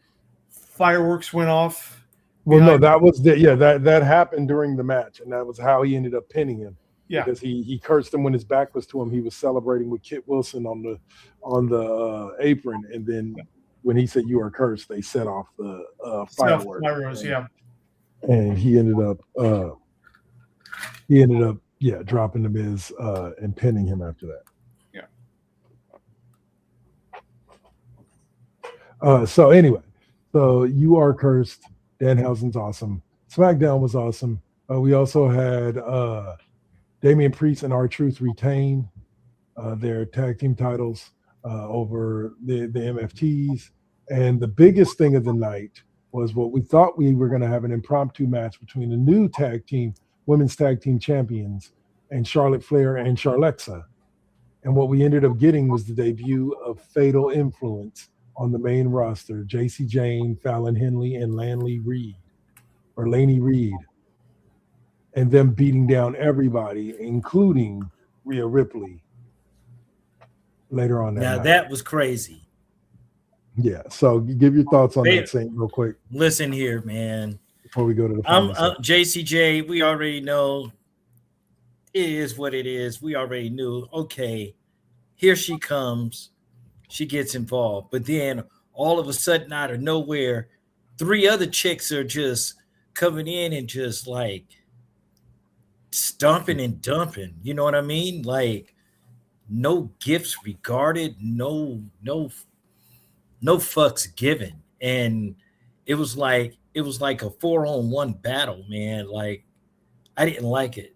Fireworks went off. Well, no, that was that happened during the match, and that was how he ended up pinning him. Yeah, because he cursed him when his back was to him. He was celebrating with Kit Wilson on the apron, and then when he said "You are cursed," they set off the fireworks. And he ended up dropping the Miz and pinning him after that. So anyway, so "You Are Cursed." Danhausen's awesome. SmackDown was awesome. We also had Damian Priest and R-Truth retain their tag team titles over the MFTs. And the biggest thing of the night was what we thought we were going to have an impromptu match between the new women's tag team champions, and Charlotte Flair and Charlexa. And what we ended up getting was the debut of Fatal Influence on the main roster: JC Jane, Fallon Henley, and Laney Reed. And them beating down everybody, including Rhea Ripley, later on that night. That was crazy. Yeah, so give your thoughts on that, Saint, real quick. Listen here, man. Before we go to the final JCJ, we already know it is what it is. We already knew, okay, here she comes. She gets involved. But then all of a sudden, out of nowhere, 3 other chicks are just coming in and just like stomping and dumping. You know what I mean? Like, no gifts regarded, no fucks given. And it was like a 4-on-1 battle, man. Like, I didn't like it.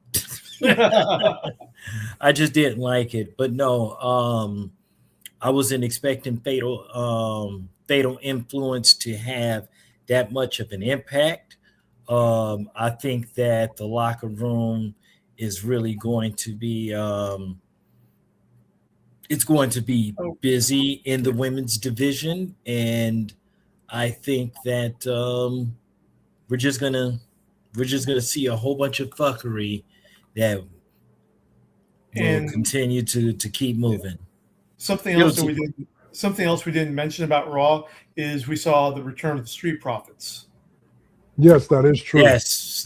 I just didn't like it. But no, I wasn't expecting Fatal Influence to have that much of an impact. I think that the locker room is really going to be it's going to be busy in the women's division, and I think that we're just gonna see a whole bunch of fuckery that will continue to keep moving. Something else we didn't mention about Raw is we saw the return of the Street Profits. Yes, that is true. Yes.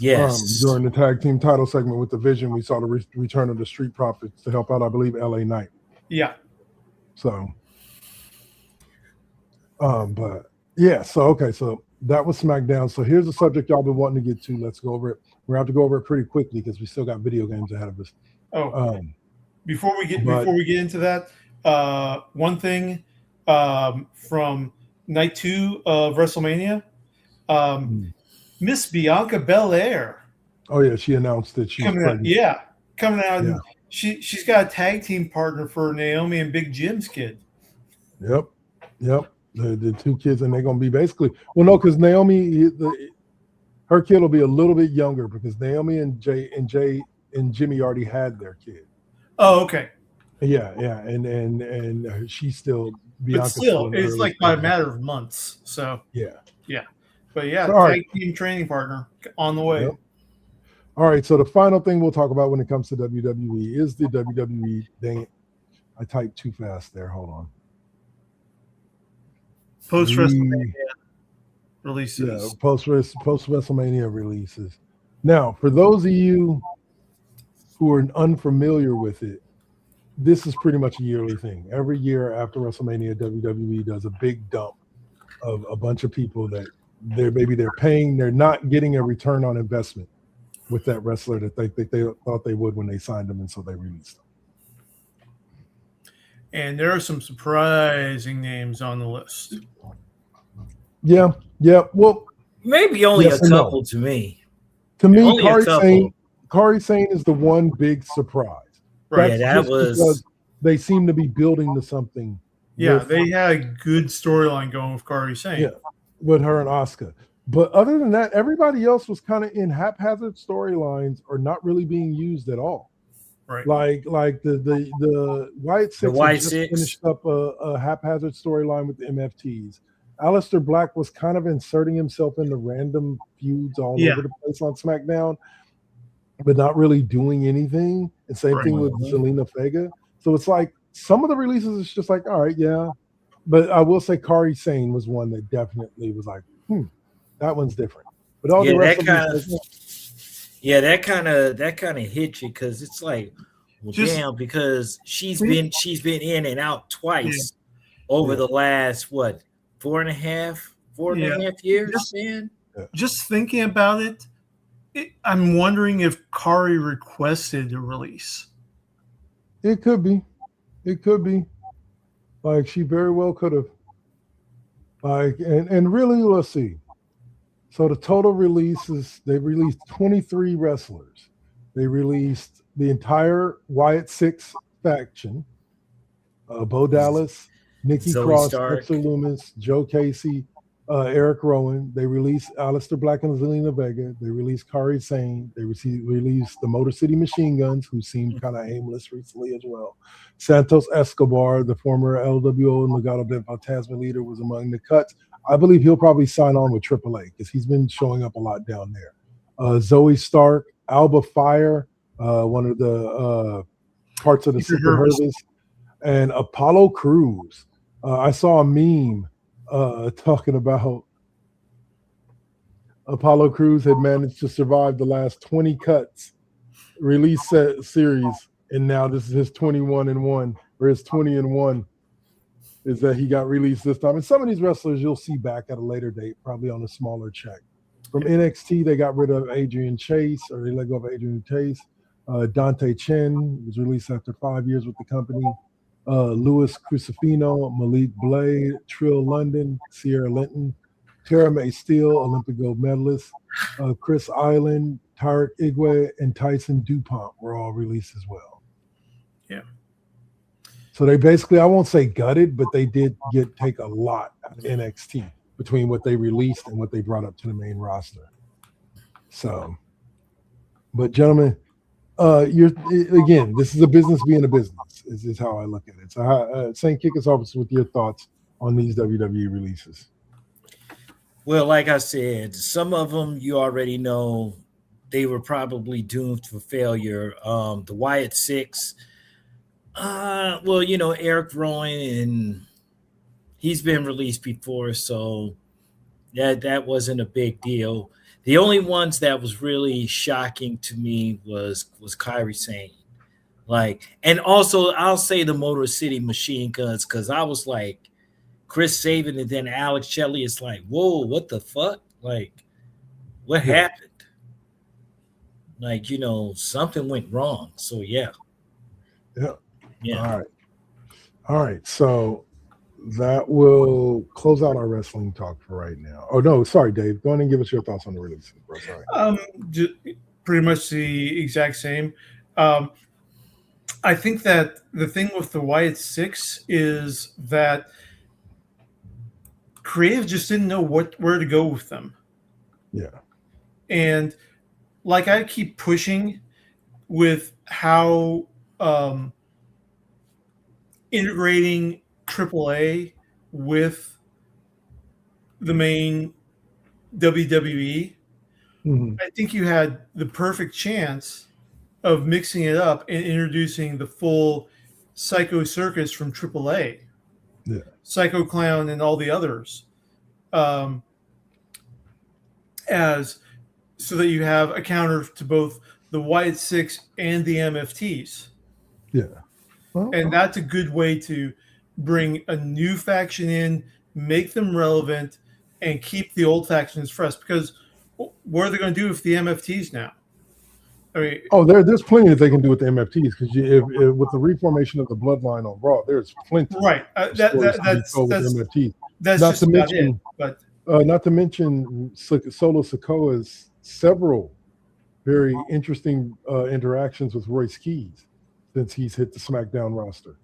During the tag team title segment with the Vision, we saw the return of the Street Profits to help out, I believe, LA Knight. Yeah. So, but yeah, so that was SmackDown. So here's the subject y'all been wanting to get to. Let's go over it. We're gonna have to go over it pretty quickly because we still got video games ahead of us. Before we get into that, one thing from night 2 of WrestleMania, Miss Bianca Belair. Oh yeah, she announced that she's coming pregnant. coming out. Yeah. And she's got a tag team partner for Naomi and Big Jim's kid. Yep. The 2 kids, and they're gonna be basically because Naomi, her kid will be a little bit younger because Naomi and Jimmy already had their kid. Oh, okay. Yeah, and she's still But still, it's like by a matter of months. So yeah. But yeah, All tag team training partner on the way. Yep. All right, so the final thing we'll talk about when it comes to WWE is the WWE. Dang it, I typed too fast there. Hold on. Post WrestleMania releases. Yeah, post WrestleMania releases. Now, for those of you who are unfamiliar with it, this is pretty much a yearly thing. Every year after WrestleMania, WWE does a big dump of a bunch of people that they're paying, they're not getting a return on investment with that wrestler that they thought they would when they signed them, and so they released them. And there are some surprising names on the list. Yeah. Well, maybe only a couple to me. To me, Kairi Sane is the one big surprise. Right, that was because they seem to be building to something. Yeah, they had a good storyline going with Kairi Sane. Yeah, with her and Asuka. But other than that, everybody else was kind of in haphazard storylines or not really being used at all. Right. Like the Wyatt Six just finished up a haphazard storyline with the MFTs. Aleister Black was kind of inserting himself into random feuds all over the place on SmackDown, but not really doing anything. And same thing with Zelina Vega. So it's like some of the releases, it's just like, all right, yeah. But I will say Kairi Sane was one that definitely was like, that one's different. But all the rest that kind of hit you because it's like, well, damn, because she's been in and out twice over the last 4.5 years, man. Just thinking about it, I'm wondering if Kairi requested a release. It could be. Like she very well could have. Like and really, let's see. So the total releases, they released 23 wrestlers. They released the entire Wyatt Six faction, Bo Dallas, Nikki Cross, Dexter Lumis, Joe Casey, Eric Rowan. They released Aleister Black and Zelina Vega. They released Kairi Sane. They released the Motor City Machine Guns, who seemed kind of aimless recently as well. Santos Escobar, the former LWO and Legado del Fantasma leader, was among the cuts. I believe he'll probably sign on with AAA because he's been showing up a lot down there. Zoe Stark, Alba Fire, one of the parts of the Super Hervis, and Apollo Crews. I saw a meme talking about Apollo Crews had managed to survive the last 20 cuts release series, and now this is his 21-1 or his 20-1 is that he got released this time. And some of these wrestlers you'll see back at a later date, probably on a smaller check. From NXT, they got rid of Adrian Chase, or they let go of Adrian Chase. Dante Chen was released after 5 years with the company. Louis Crucifino, Malik Blade, Trill London, Sierra Linton, Tara May Steele, Olympic gold medalist, Chris Island, Tarek Igwe, and Tyson DuPont were all released as well. Yeah. So they basically, I won't say gutted, but they did take a lot out of NXT between what they released and what they brought up to the main roster. So, but gentlemen, this is a business being a business, is how I look at it. So, Saint, kick us off with your thoughts on these WWE releases. Well, like I said, some of them you already know they were probably doomed for failure. The Wyatt Six, Eric Rowan, and he's been released before, so that wasn't a big deal. The only ones that was really shocking to me was Kairi Sane. And also I'll say the Motor City Machine Guns, because I was like, Chris Sabin and then Alex Shelley is like, whoa, what the fuck? What happened? Something went wrong. So yeah. All All right, so that will close out our wrestling talk for right now. Oh no, sorry, Dave. Go ahead and give us your thoughts on the releases, bro. Sorry. Pretty much the exact same. I think that the thing with the Wyatt Six is that creative just didn't know where to go with them. Yeah. And like I keep pushing with how integrating AAA with the main WWE, I think you had the perfect chance of mixing it up and introducing the full Psycho Circus from AAA, Yeah. Psycho Clown, and all the others, as so that you have a counter to both the Wyatt Six and the MFTs. Yeah. Well, And that's a good way to bring a new faction in, make them relevant, and keep the old factions fresh. Because what are they going to do with the MFTs now? I mean, there's plenty that they can do with the MFTs because if with the reformation of the Bloodline on Raw, there's plenty. Right. That's MFTs. That's Not just to about mention, it. But not to mention Solo Sikoa's several very interesting interactions with Royce Keys since he's hit the SmackDown roster.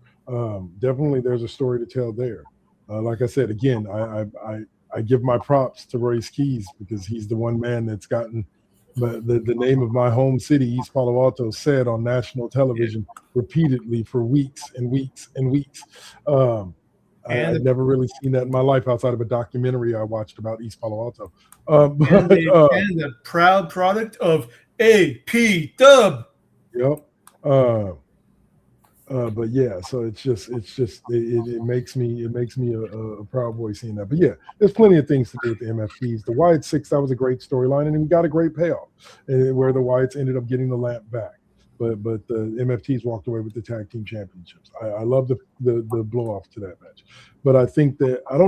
Definitely, there's a story to tell there. Like I said, again, I give my props to Royce Keys because he's the one man that's gotten the name of my home city, East Palo Alto, said on national television repeatedly for weeks and weeks and weeks. I've never really seen that in my life outside of a documentary I watched about East Palo Alto. and the proud product of AP Dub. Yep. But yeah, so it makes me a proud boy seeing that. But yeah, there's plenty of things to do with the MFTs. The Wyatt Six, that was a great storyline, and we got a great payoff, where the Wyatts ended up getting the lamp back. But the MFTs walked away with the tag team championships. I love the blow off to that match. But I think that I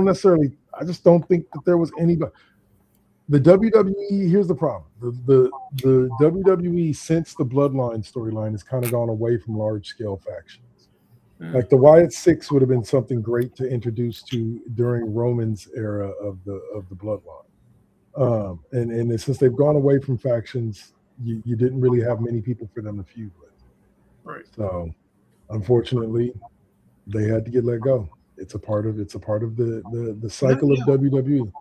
just don't think that there was anybody. The WWE, here's the problem. The WWE since the Bloodline storyline has kind of gone away from large scale factions. Like the Wyatt Six would have been something great to introduce to during Roman's era of the Bloodline. And since they've gone away from factions, you didn't really have many people for them to feud with. Right. So unfortunately, they had to get let go. It's a part of the cycle of WWE.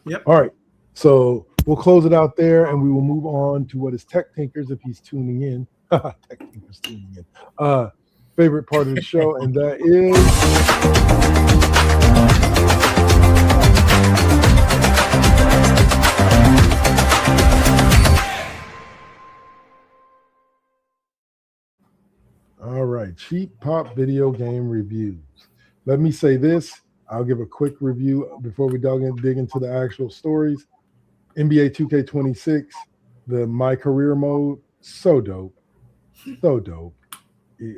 Yep. All right. So we'll close it out there and we will move on to what is Tech Tinkers if he's tuning in. Tech Tinkers tuning in. Favorite part of the show, and that is all right. Cheap Pop video game reviews. Let me say this. I'll give a quick review before we dig into the actual stories. NBA 2K26, the My Career mode, so dope. So dope.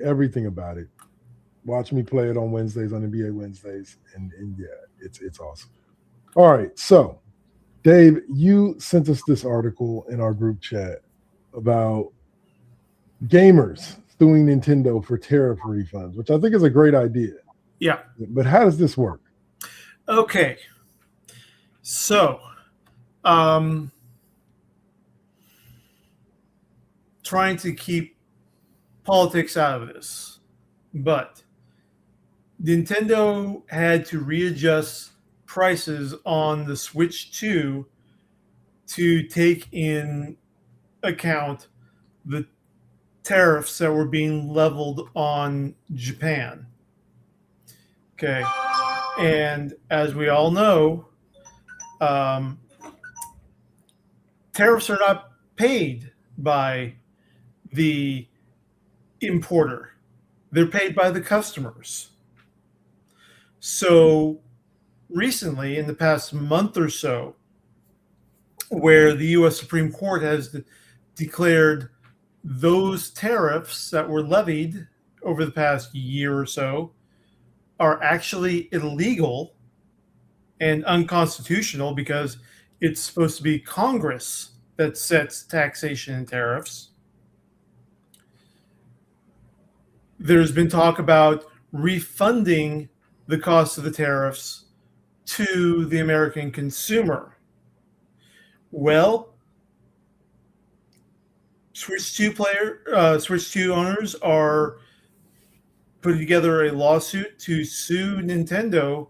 Everything about it. Watch me play it on Wednesdays, on NBA Wednesdays. And yeah, it's awesome. All right. So, Dave, you sent us this article in our group chat about gamers suing Nintendo for tariff refunds, which I think is a great idea. Yeah. But how does this work? Okay. So, trying to keep politics out of this, but Nintendo had to readjust prices on the Switch 2 to take in account the tariffs that were being leveled on Japan. Okay. And as we all know, tariffs are not paid by the importer. They're paid by the customers. So recently, in the past month or so, where the U.S. Supreme Court has declared those tariffs that were levied over the past year or so are actually illegal and unconstitutional because it's supposed to be Congress that sets taxation and tariffs. There's been talk about refunding the cost of the tariffs to the American consumer. Well, Switch 2 owners are putting together a lawsuit to sue Nintendo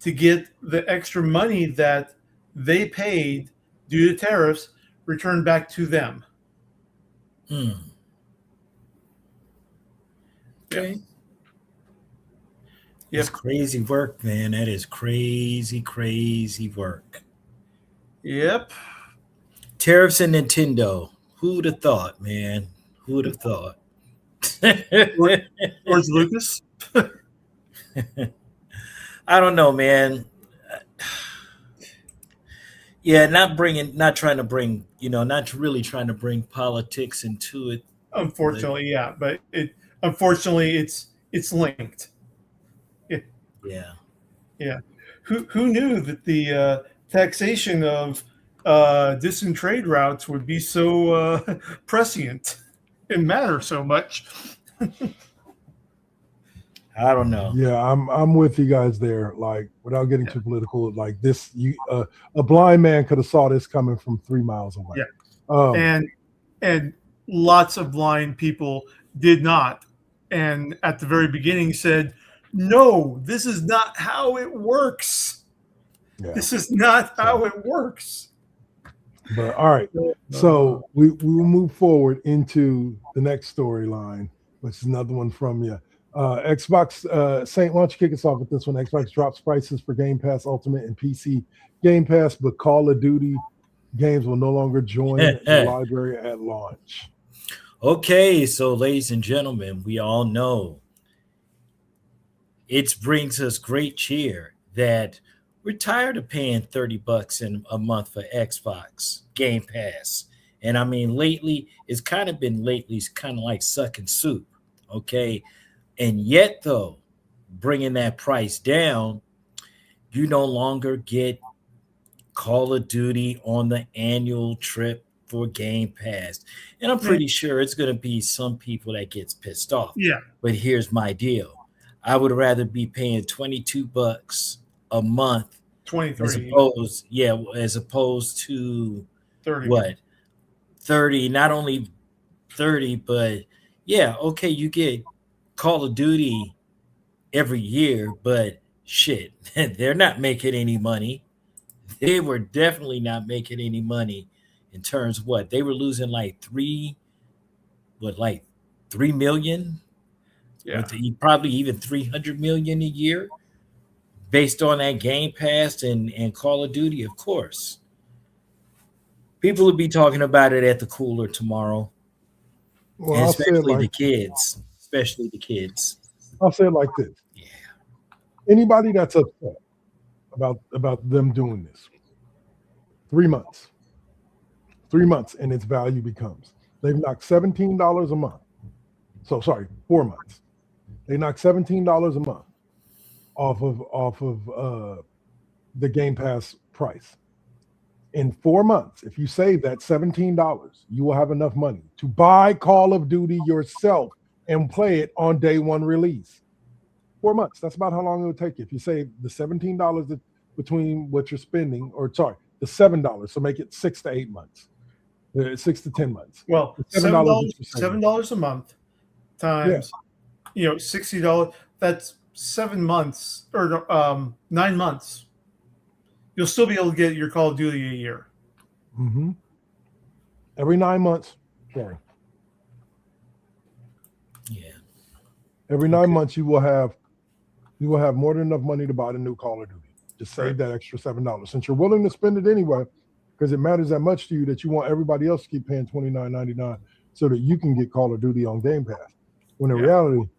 to get the extra money that they paid due to tariffs returned back to them. Okay. Yep. It's crazy work, man. That is crazy, crazy work. Yep. Tariffs and Nintendo. Who would have thought, man? Who would have thought? George Lucas. I don't know, man. Yeah, not trying to bring, not really trying to bring politics into it. Unfortunately, yeah, but unfortunately it's linked. Yeah. Yeah. Who knew that the taxation of distant trade routes would be so prescient and matter so much? I don't know. Yeah, I'm with you guys there. Like, without getting too political, like this, a blind man could have saw this coming from 3 miles away. Yeah, and lots of blind people did not, and at the very beginning said, "No, this is not how it works. Yeah. This is not how it works." But all right, so we will move forward into the next storyline, which is another one from you. Xbox, Saint, why don't you kick us off with this one? Xbox drops prices for Game Pass Ultimate and PC Game Pass, but Call of Duty games will no longer join the library at launch. Okay, so ladies and gentlemen, we all know it brings us great cheer that we're tired of paying $30 in a month for Xbox Game Pass. And I mean, lately, it's kind of like sucking soup, okay? And yet, though, bringing that price down, you no longer get Call of Duty on the annual trip for Game Pass. And I'm pretty sure it's going to be some people that gets pissed off. Yeah. But here's my deal. I would rather be paying $22 a month 23 as opposed to 30. What? 30, not only 30, but yeah, okay, you get Call of Duty every year, but shit, they're not making any money. They were definitely not making any money in terms of what they were losing, like 3 million, probably even 300 million a year based on that Game Pass and Call of Duty. Of course, people will be talking about it at the cooler tomorrow. Well, especially the kids. I'll say it like this. Yeah. Anybody that's upset about them doing this, 3 months. 3 months, and its value becomes. They've knocked $17 a month. So sorry, 4 months. They knocked $17 a month off of the Game Pass price. In 4 months, if you save that $17, you will have enough money to buy Call of Duty yourself and play it on day one release. 4 months. That's about how long it would take you. If you save the $17 between what you're spending, or sorry, the $7, so make it 6 to 8 months, 6 to 10 months. Well, $7 a month times, $60. That's 7 months or 9 months. You'll still be able to get your Call of Duty a year. Mm-hmm. Every 9 months. Sorry. Yeah. Every 9 months you will have more than enough money to buy the new Call of Duty. Just save that extra $7. Since you're willing to spend it anyway, because it matters that much to you that you want everybody else to keep paying $29.99 so that you can get Call of Duty on Game Pass. When in reality,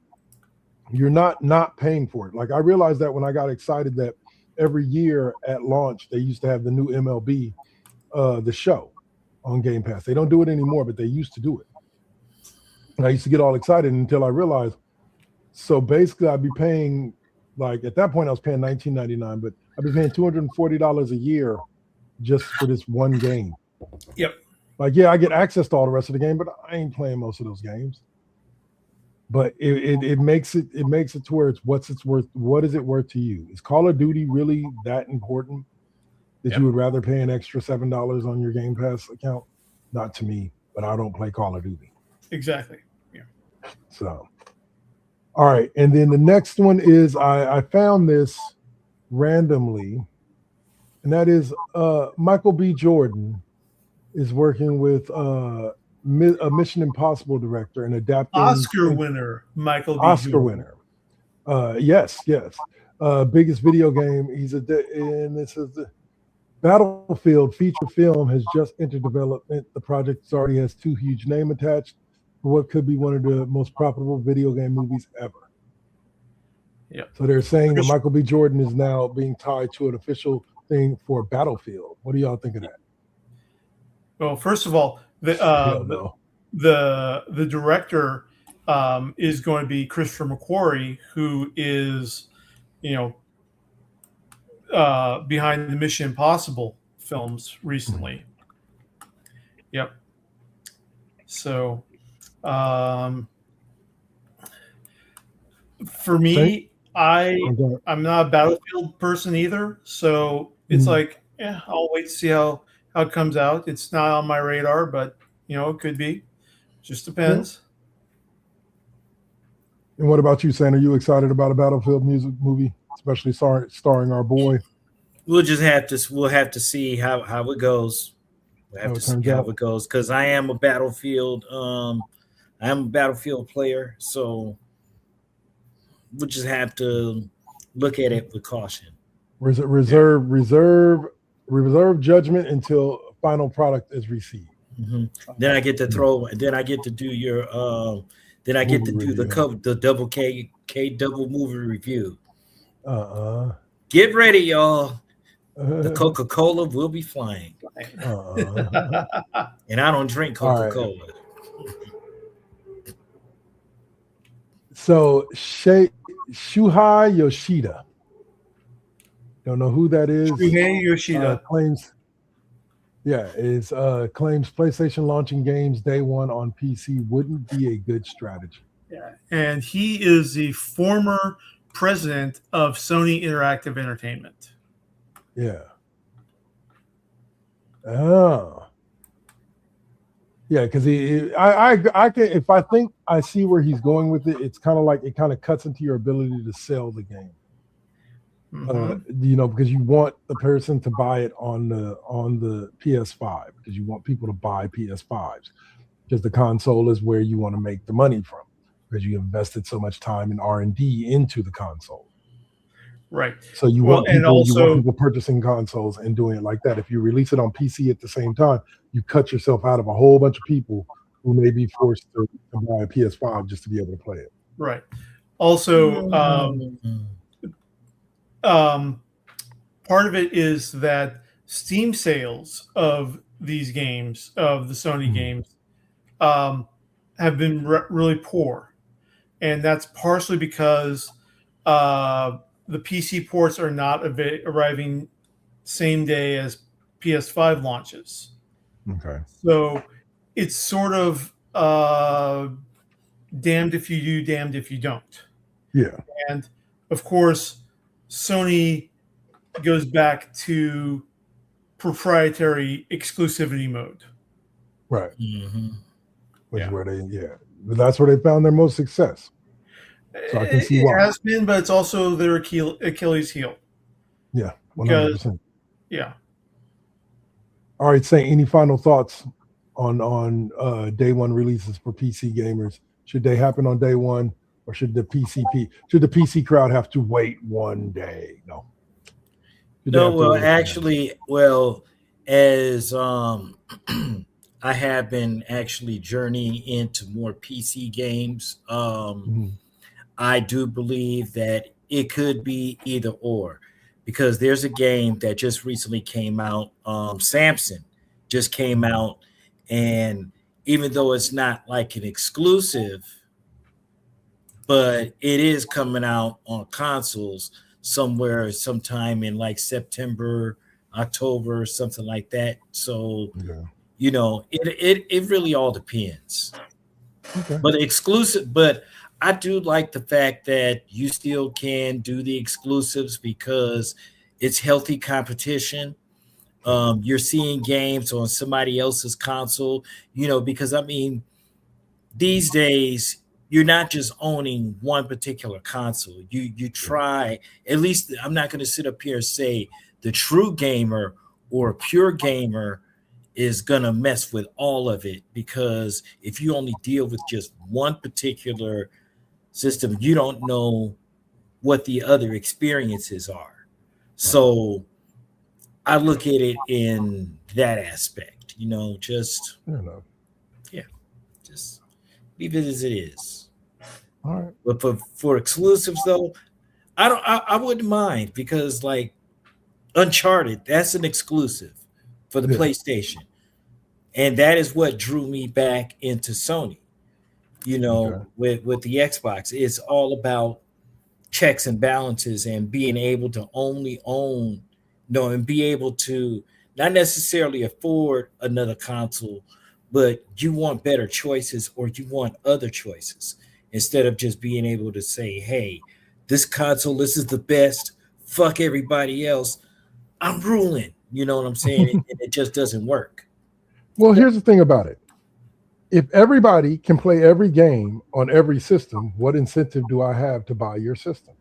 you're not paying for it. Like, I realized that when I got excited that every year at launch, they used to have the new MLB, the show on Game Pass. They don't do it anymore, but they used to do it. And I used to get all excited until I realized, so basically I'd be paying, like at that point I was paying $19.99, but I'd be paying $240 a year just for this one game. Yep. Like, yeah, I get access to all the rest of the game, but I ain't playing most of those games. but it makes it to where it's worth. What is it worth to you? Is Call of Duty really that important that you would rather pay an extra $7 on your Game Pass account? Not to me, but I don't play Call of Duty. Exactly. Yeah. So, all right, and then the next one is I found this randomly, and that is Michael B. Jordan is working with a Mission Impossible director and adapting Oscar winner, Michael B. Oscar Jordan. winner. Yes. Biggest video game. And this is the Battlefield feature film has just entered development. The project already has 2 huge names attached for what could be one of the most profitable video game movies ever. Yeah. So they're saying that Michael B. Jordan is now being tied to an official thing for Battlefield. What do y'all think of that? Well, first of all, the director is going to be Christopher McQuarrie, who is, behind the Mission Impossible films recently. Yep. So, for me, I'm not a Battlefield person either. So it's like, I'll wait to see how it comes out. It's not on my radar, but it could be. Just depends. And what about you, Sam? Are you excited about a Battlefield movie, especially starring our boy? We'll have to see how it goes. We'll have to see how it goes, because I am a Battlefield player, so we'll just have to look at it with caution. Reserve judgment until final product is received. Mm-hmm. Then I get to do your the double K double movie review. Get ready, y'all. The Coca-Cola will be flying. And I don't drink Coca-Cola. Right. So Shuhei Yoshida. Don't know who that is. Shuhei Yoshida claims PlayStation launching games day one on PC wouldn't be a good strategy. Yeah, and he is the former president of Sony Interactive Entertainment. Yeah. Oh. Yeah, because I can, if I think I see where he's going with it, it's kind of like it kind of cuts into your ability to sell the game. Because you want the person to buy it on the PS5, because you want people to buy PS5s, because the console is where you want to make the money from, because you invested so much time in R&D into the console. Right. So you want people purchasing consoles and doing it like that. If you release it on PC at the same time, you cut yourself out of a whole bunch of people who may be forced to buy a PS5 just to be able to play it. Right. Also, part of it is that Steam sales of these games, of the Sony games, have been really poor. And that's partially because the PC ports are not arriving same day as PS5 launches. Okay. So it's sort of damned if you do, damned if you don't. Yeah. And of course, Sony goes back to proprietary exclusivity mode. Right. Mm-hmm. Which is where that's where they found their most success. So I can see why. It has been, but it's also their Achilles heel. Yeah, 100%. Yeah. All right, Saint, any final thoughts on day one releases for PC gamers? Should they happen on day one, or should the PC crowd have to wait one day? No. As I have been actually journeying into more PC games, I do believe that it could be either or, because there's a game that just recently came out. Samson just came out, and even though it's not like an exclusive, but it is coming out on consoles sometime in like September, October, something like that. So, it really all depends. Okay. But exclusive, but I do like the fact that you still can do the exclusives because it's healthy competition. You're seeing games on somebody else's console, because I mean, these days you're not just owning one particular console. You try, at least I'm not going to sit up here and say the true gamer or a pure gamer is going to mess with all of it, because if you only deal with just one particular system, you don't know what the other experiences are. So I look at it in that aspect, just just leave it as it is. All right. But for exclusives though, I wouldn't mind, because like Uncharted, that's an exclusive for the PlayStation. And that is what drew me back into Sony. With the Xbox, it's all about checks and balances and being able to only own, and be able to not necessarily afford another console, but you want better choices, or you want other choices, instead of just being able to say, hey, this console, this is the best, fuck everybody else, I'm ruling. You know what I'm saying? It just doesn't work. Well, here's the thing about it. If everybody can play every game on every system, what incentive do I have to buy your system?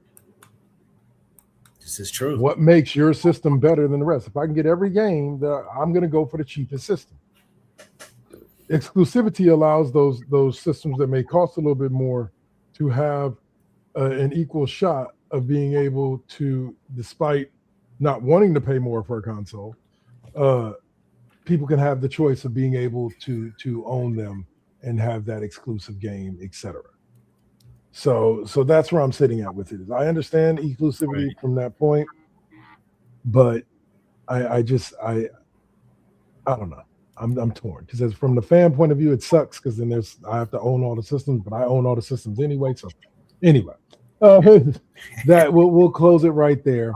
This is true. What makes your system better than the rest? If I can get every game, I'm going to go for the cheapest system. Exclusivity allows those systems that may cost a little bit more to have an equal shot of being able to, despite not wanting to pay more for a console, people can have the choice of being able to own them and have that exclusive game, etc. So that's where I'm sitting at with it. I understand exclusivity from that point, but I don't know. I'm torn, because from the fan point of view, it sucks, because then I have to own all the systems, but I own all the systems anyway. So anyway, that we'll close it right there.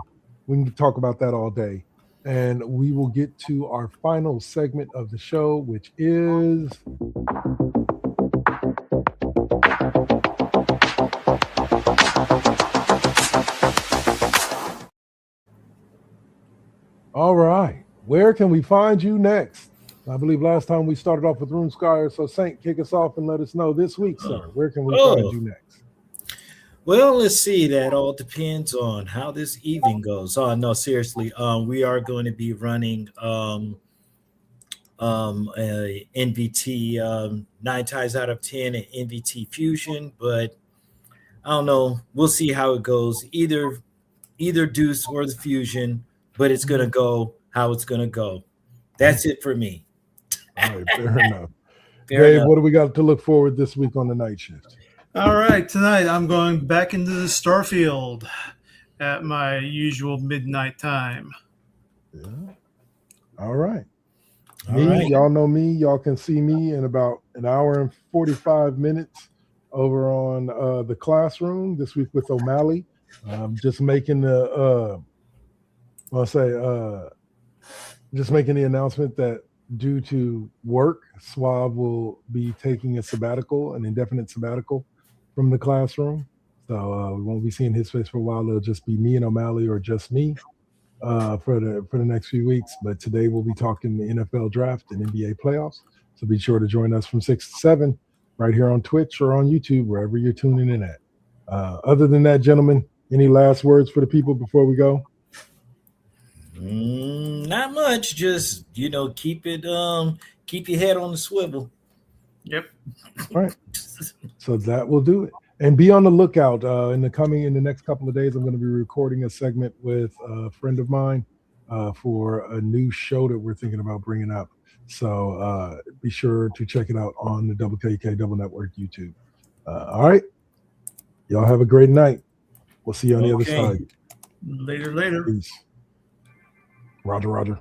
We can talk about that all day, and we will get to our final segment of the show, which is all right. Where can we find you next? I believe last time we started off with RuneSquire, so Saint, kick us off and let us know this week, sir. Where can we find you next? Well, let's see. That all depends on how this evening goes. Oh no, seriously. We are going to be running a NVT 9 times out of 10 and NVT Fusion, but I don't know. We'll see how it goes. Either Deuce or the Fusion, but it's gonna go how it's gonna go. That's it for me. All right, fair enough. Dave, what do we got to look forward this week on the night shift? All right, tonight I'm going back into the Starfield at my usual midnight time. Yeah. All right. Y'all know me. Y'all can see me in about an hour and 45 minutes over on the Classroom this week with O'Malley. Just making the just making the announcement that due to work, Swab will be taking a sabbatical, an indefinite sabbatical from the Classroom. So we won't be seeing his face for a while. It'll just be me and O'Malley, or just me for the next few weeks. But today we'll be talking the NFL draft and NBA playoffs. So be sure to join us from 6 to 7 right here on Twitch or on YouTube, wherever you're tuning in at. Other than that, gentlemen, any last words for the people before we go? Not much. Just keep your head on the swivel. Yep. All right. So that will do it. And be on the lookout in the next couple of days. I'm going to be recording a segment with a friend of mine for a new show that we're thinking about bringing up. So be sure to check it out on the WKK Double Network YouTube. All right. Y'all have a great night. We'll see you on the other side. Later. Peace. Roger. Roger.